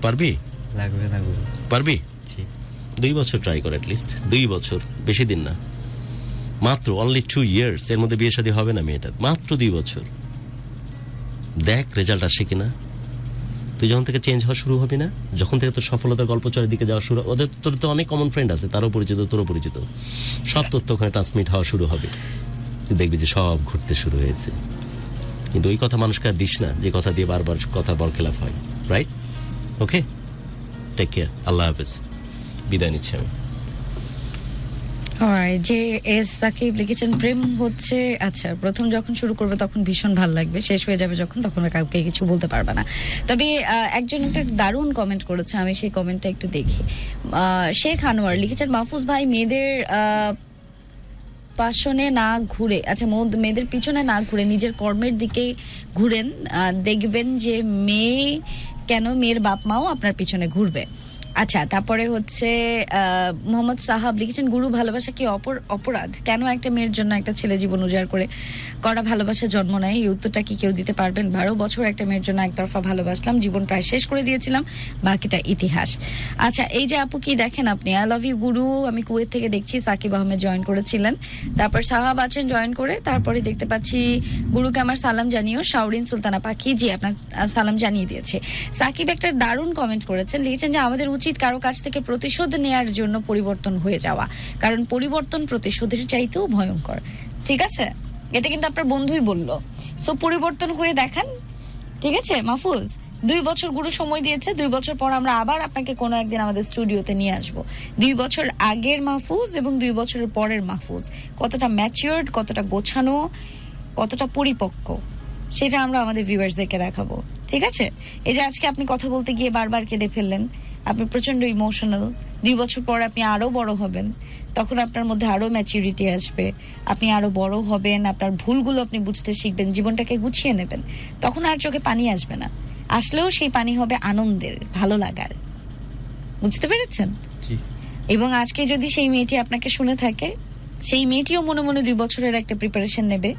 পারবি? লাগবে পারবি? 2 বছর ট্রাই কর, অ্যাটলিস্ট 2 বছর, বেশি দিন না, মাত্র অনলি 2 years। এর মধ্যে বিয়ে শাদী হবে না মেয়েটার, মাত্র 2 বছর। দেখ রেজাল্ট আসে কিনা। তুই যখন থেকে চেঞ্জ হওয়া শুরু হবি না, যখন থেকে তোর সফলতার গল্প চারিদিকে যাওয়া শুরু, ওদের তোর তো অনেক কমন ফ্রেন্ড আছে, তারও পরিচিত তোরও পরিচিত, সব তথ্য ওখানে ট্রান্সমিট হওয়া শুরু হবে। তুই দেখবি যে সব ঘুরতে শুরু হয়েছে। কিন্তু ওই কথা মানুষকে আর দিস না যে কথা দিয়ে বারবার কথা বরখেলাপ হয়। রাইট? ওকে, টেক কেয়ার, আল্লাহ হাফেজ, বিদায় নিচ্ছি আমি। অলরাইট, যে এস সাকিব লিখেছেন প্রেম হচ্ছে, আচ্ছা প্রথম যখন শুরু করবে তখন ভীষণ ভালো লাগবে, শেষ হয়ে যাবে যখন তখন আর কাউকে কিছু বলতে পারবে না। তবে একজন একটা দারুণ কমেন্ট করেছে, আমি সেই কমেন্টটা একটু দেখি। শেখ আনোয়ার লিখেছেন মাহফুজ ভাই মেয়েদের পাশনে না ঘুরে, আচ্ছা মেয়েদের পিছনে না ঘুরে নিজের কর্মের দিকে ঘুরেন, দেখবেন যে মেয়ের বাপ মাও আপনার পিছনে ঘুরবে। আচ্ছা, তারপরে হচ্ছে মোহাম্মদ সাহাব লিখেছেন গুরু ভালোবাসা কি অপরাধ? কেন একটা মেয়ের জন্য একটা ছেলে জীবন উজাড় করা ভালোবাসা জন্ম নেয়? এই উত্তরটা কি কেউ দিতে পারবেন? 12 বছর একটা মেয়ের জন্য একতরফা ভালোবাসলাম, জীবন প্রায় শেষ করে দিয়েছিলাম, বাকিটা ইতিহাস। আচ্ছা, এই যে আপু কি দেখেন আপনি, আই লাভ ইউ গুরু, আমি কুয়েত থেকে দেখছি সাকিব আহমেদ জয়েন করেছিলেন, তারপর সাহাব আছেন জয়েন করে, তারপরে দেখতে পাচ্ছি গুরুকে আমার সালাম জানিও, শাওরিন সুলতানা পাখি, জি আপনার সালাম জানিয়ে দিয়েছে। সাকিব একটা দারুণ কমেন্ট করেছেন, লিখেছেন যে আমাদের উচিত কারো কাছ থেকে প্রতিশোধ নেয়ার জন্য পরিবর্তন হয়ে যাওয়া, কারণ পরিবর্তন প্রতিশোধের চাইতেও ভয়ঙ্কর। ঠিক আছে, এটা কিন্তু আপনার বন্ধুই বললো। সো পরিবর্তন হয়ে দেখান, ঠিক আছে মাহফুজ? 2 বছর গুরু সময় দিয়েছে, 2 বছর পর আমরা আবার আপনাকে কোনো একদিন আমাদের স্টুডিওতে নিয়ে আসবো। 2 বছর আগের মাহফুজ এবং 2 বছরের পরের মাহফুজ কতটা ম্যাচিওরড, কতটা গোছানো, কতটা পরিপক্ক, সেটা আমরা আমাদের ভিউয়ার্সদেরকে দেখাবো। ঠিক আছে, এই যে আজকে আপনি কথা বলতে গিয়ে বারবার কেঁদে ফেললেন, আপনি প্রচন্ড ইমোশনাল, 2 বছর পর আপনি আরো বড় হবেন, তখন আপনার মধ্যে আরো ম্যাচুরিটি আসবে, আপনি আরো বড় হবেন, আপনার ভুলগুলো আপনি বুঝতে শিখবেন, জীবনটাকে গুছিয়ে নেবেন, তখন আর চোখে পানি আসবে না, আসলেও সেই পানি হবে আনন্দের, ভালো লাগার। বুঝতে পেরেছেন? এবং আজকে যদি সেই মেয়েটি আপনাকে শুনে থাকে, সেই মেয়েটিও মনে মনে 2 বছরের একটা প্রিপারেশন নেবে।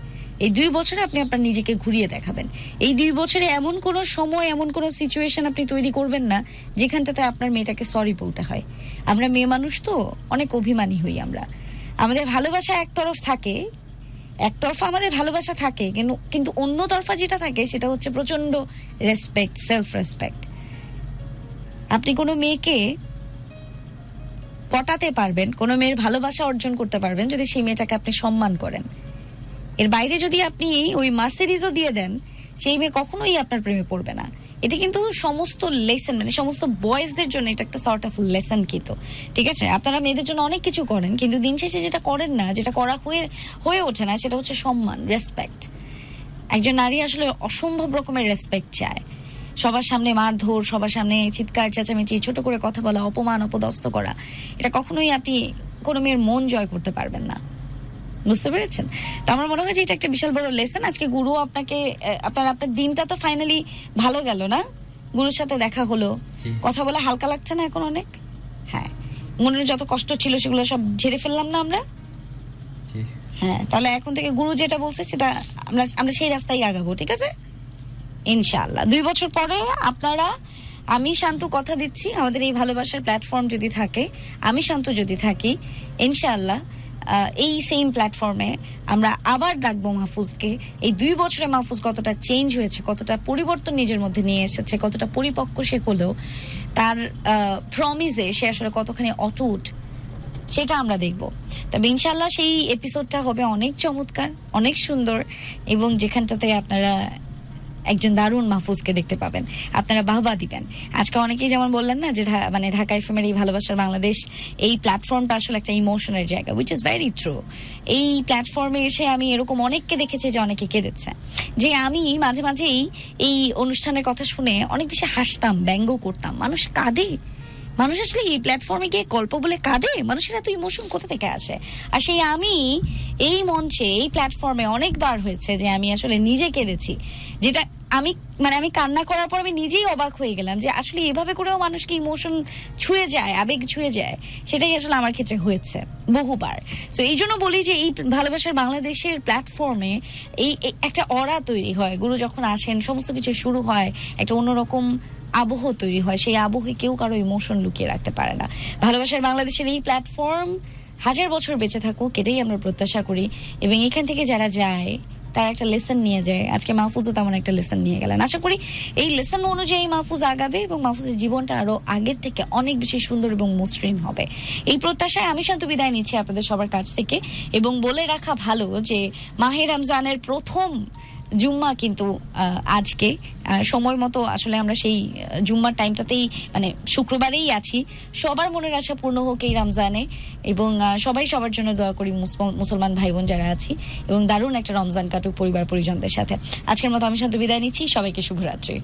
এই 2 বছরে আপনি আপনার নিজেকে ঘুরিয়ে দেখাবেন। এই 2 বছরে এমন কোনো সময়, এমন কোনো সিচুয়েশন আপনি তৈরি করবেন না যেখানটাতে আপনার মেয়েটাকে সরি বলতে হয়। আমরা মেয়ে মানুষ তো অনেক অভিমানী হই, আমাদের ভালোবাসা একতরফা আমাদের ভালোবাসা থাকে, কিন্তু অন্য তরফা যেটা থাকে সেটা হচ্ছে প্রচন্ড রেসপেক্ট, সেলফ রেসপেক্ট। আপনি কোনো মেয়েকে পটাতে পারবেন, কোনো মেয়ের ভালোবাসা অর্জন করতে পারবেন যদি সেই মেয়েটাকে আপনি সম্মান করেন। এর বাইরে যদি আপনি ওই মার্সিডিজও দিয়ে দেন, সেই মেয়ে কখনোই আপনার প্রেমে পড়বে না। এটা কিন্তু সমস্ত লেসন, মানে সমস্ত বয়েজদের জন্য এটা একটা সর্ট অফ লেসন কিন্তু। ঠিক আছে, আপনারা মেয়েদের জন্য অনেক কিছু করেন, কিন্তু দিন শেষে যেটা করেন না, যেটা করা হয়ে ওঠে না, সেটা হচ্ছে সম্মান, রেসপেক্ট। একজন নারী আসলে অসম্ভব রকমের রেসপেক্ট চায়। সবার সামনে মারধর, সবার সামনে চিৎকার চেঁচামেচি, ছোট করে কথা বলা, অপমান অপদস্থ করা, এটা কখনোই আপনি কোনো মেয়ের মন জয় করতে পারবেন না। বুঝতে পেরেছেন? তো আমার মনে হয় যে এটা একটা বিশাল বড় লেসন। আজকে গুরু আপনাকে, আপনার দিনটা তো ফাইনালি ভালো গেল না? গুরুর সাথে দেখা হলো, কথা বলে হালকা লাগছে না এখন অনেক? হ্যাঁ, মনের যত কষ্ট ছিল সেগুলো সব ঝেড়ে ফেললাম না আমরা? হ্যাঁ, তাহলে এখন থেকে গুরু যেটা বলছে সেটা আমরা সেই রাস্তায় আগাবো। ঠিক আছে, ইনশাআল্লাহ 2 বছর পরে আপনারা আমি শান্ত কথা দিচ্ছি, আমাদের এই ভালোবাসার প্ল্যাটফর্ম যদি থাকে, আমি শান্ত যদি থাকি, ইনশাআল্লাহ এই সেম প্ল্যাটফর্মে আমরা আবার ডাকবো মাহফুজকে। এই 2 বছরে মাহফুজ কতটা চেঞ্জ হয়েছে, কতটা পরিবর্তন নিজের মধ্যে নিয়ে এসেছে, কতটা পরিপক্ক সে হলো, তার প্রমিসে সে আসলে কতখানি অটুট, সেটা আমরা দেখব। তবে ইনশাল্লাহ সেই এপিসোডটা হবে অনেক চমৎকার, অনেক সুন্দর, এবং যেখানটাতে আপনারা একজন দারুণ মাহফুজকে দেখতে পাবেন, আপনারা বাহবা দিবেন। আজকে অনেকেই যেমন বললেন না যে মানে ঢাকা এফএমের এই ভালোবাসার বাংলাদেশ এই প্ল্যাটফর্মটা আসলে একটা ইমোশনের জায়গা, উইচ ইজ ভেরি ট্রু। এই প্ল্যাটফর্মে এসে আমি এরকম অনেককে দেখেছি যে অনেকে কেঁদেছে, যে আমি মাঝে মাঝেই এই অনুষ্ঠানের কথা শুনে অনেক বেশি হাসতাম, ব্যঙ্গ করতাম। মানুষ কাঁদে, মানুষ আসলে এই প্ল্যাটফর্মে গিয়ে গল্প বলে কাঁদে, মানুষের এত ইমোশন কোথা থেকে আসে? আর সেই আমি এই মঞ্চে, এই প্ল্যাটফর্মে অনেকবার হয়েছে যে আমি আসলে নিজে কেঁদেছি, যেটা আমি কান্না করার পর আমি নিজেই অবাক হয়ে গেলাম যে আসলে এভাবে করেও মানুষকে ইমোশন ছুঁয়ে যায়, আবেগ ছুঁয়ে যায়। সেটাই আসলে আমার ক্ষেত্রে হয়েছে বহুবার। তো এই জন্য বলি যে এই ভালোবাসার বাংলাদেশের প্ল্যাটফর্মে এই একটা অরা তৈরি হয়, গুরু যখন আসেন সমস্ত কিছু শুরু হয়, একটা অন্যরকম আবহ তৈরি হয়। সেই আবহে কেউ কারো ইমোশন লুকিয়ে রাখতে পারে না। ভালোবাসার বাংলাদেশের এই প্ল্যাটফর্ম 1000 বছর বেঁচে থাকুক, এটাই আমরা প্রত্যাশা করি। এবং এখান থেকে যারা যায় তারা একটা লেসন নিয়ে যায়। আজকে মাহফুজও তেমন একটা লেসন নিয়ে গেলেন। আশা করি এই লেসন অনুযায়ী মাহফুজ আগাবে এবং মাহফুজের জীবনটা আরো আগের থেকে অনেক বেশি সুন্দর এবং মসৃণ হবে। এই প্রত্যাশায় আমি শান্ত বিদায় নিচ্ছি আপনাদের সবার কাছ থেকে। এবং বলে রাখা ভালো যে মাহে রমজানের প্রথম জুম্মা কিন্তু আজকে সময় মতো আসলে আমরা সেই জুম্মার টাইমটাতেই, মানে শুক্রবারেই আছি। সবার মনের আশা পূর্ণ হোক এই রমজানে, এবং সবাই সবার জন্য দোয়া করি, মুসলমান ভাই বোন যারা আছি, এবং দারুণ একটা রমজান কাটুক পরিবার পরিজনদের সাথে। আজকের মতো আমি শান্ত বিদায় নিচ্ছি, সবাইকে শুভরাত্রি।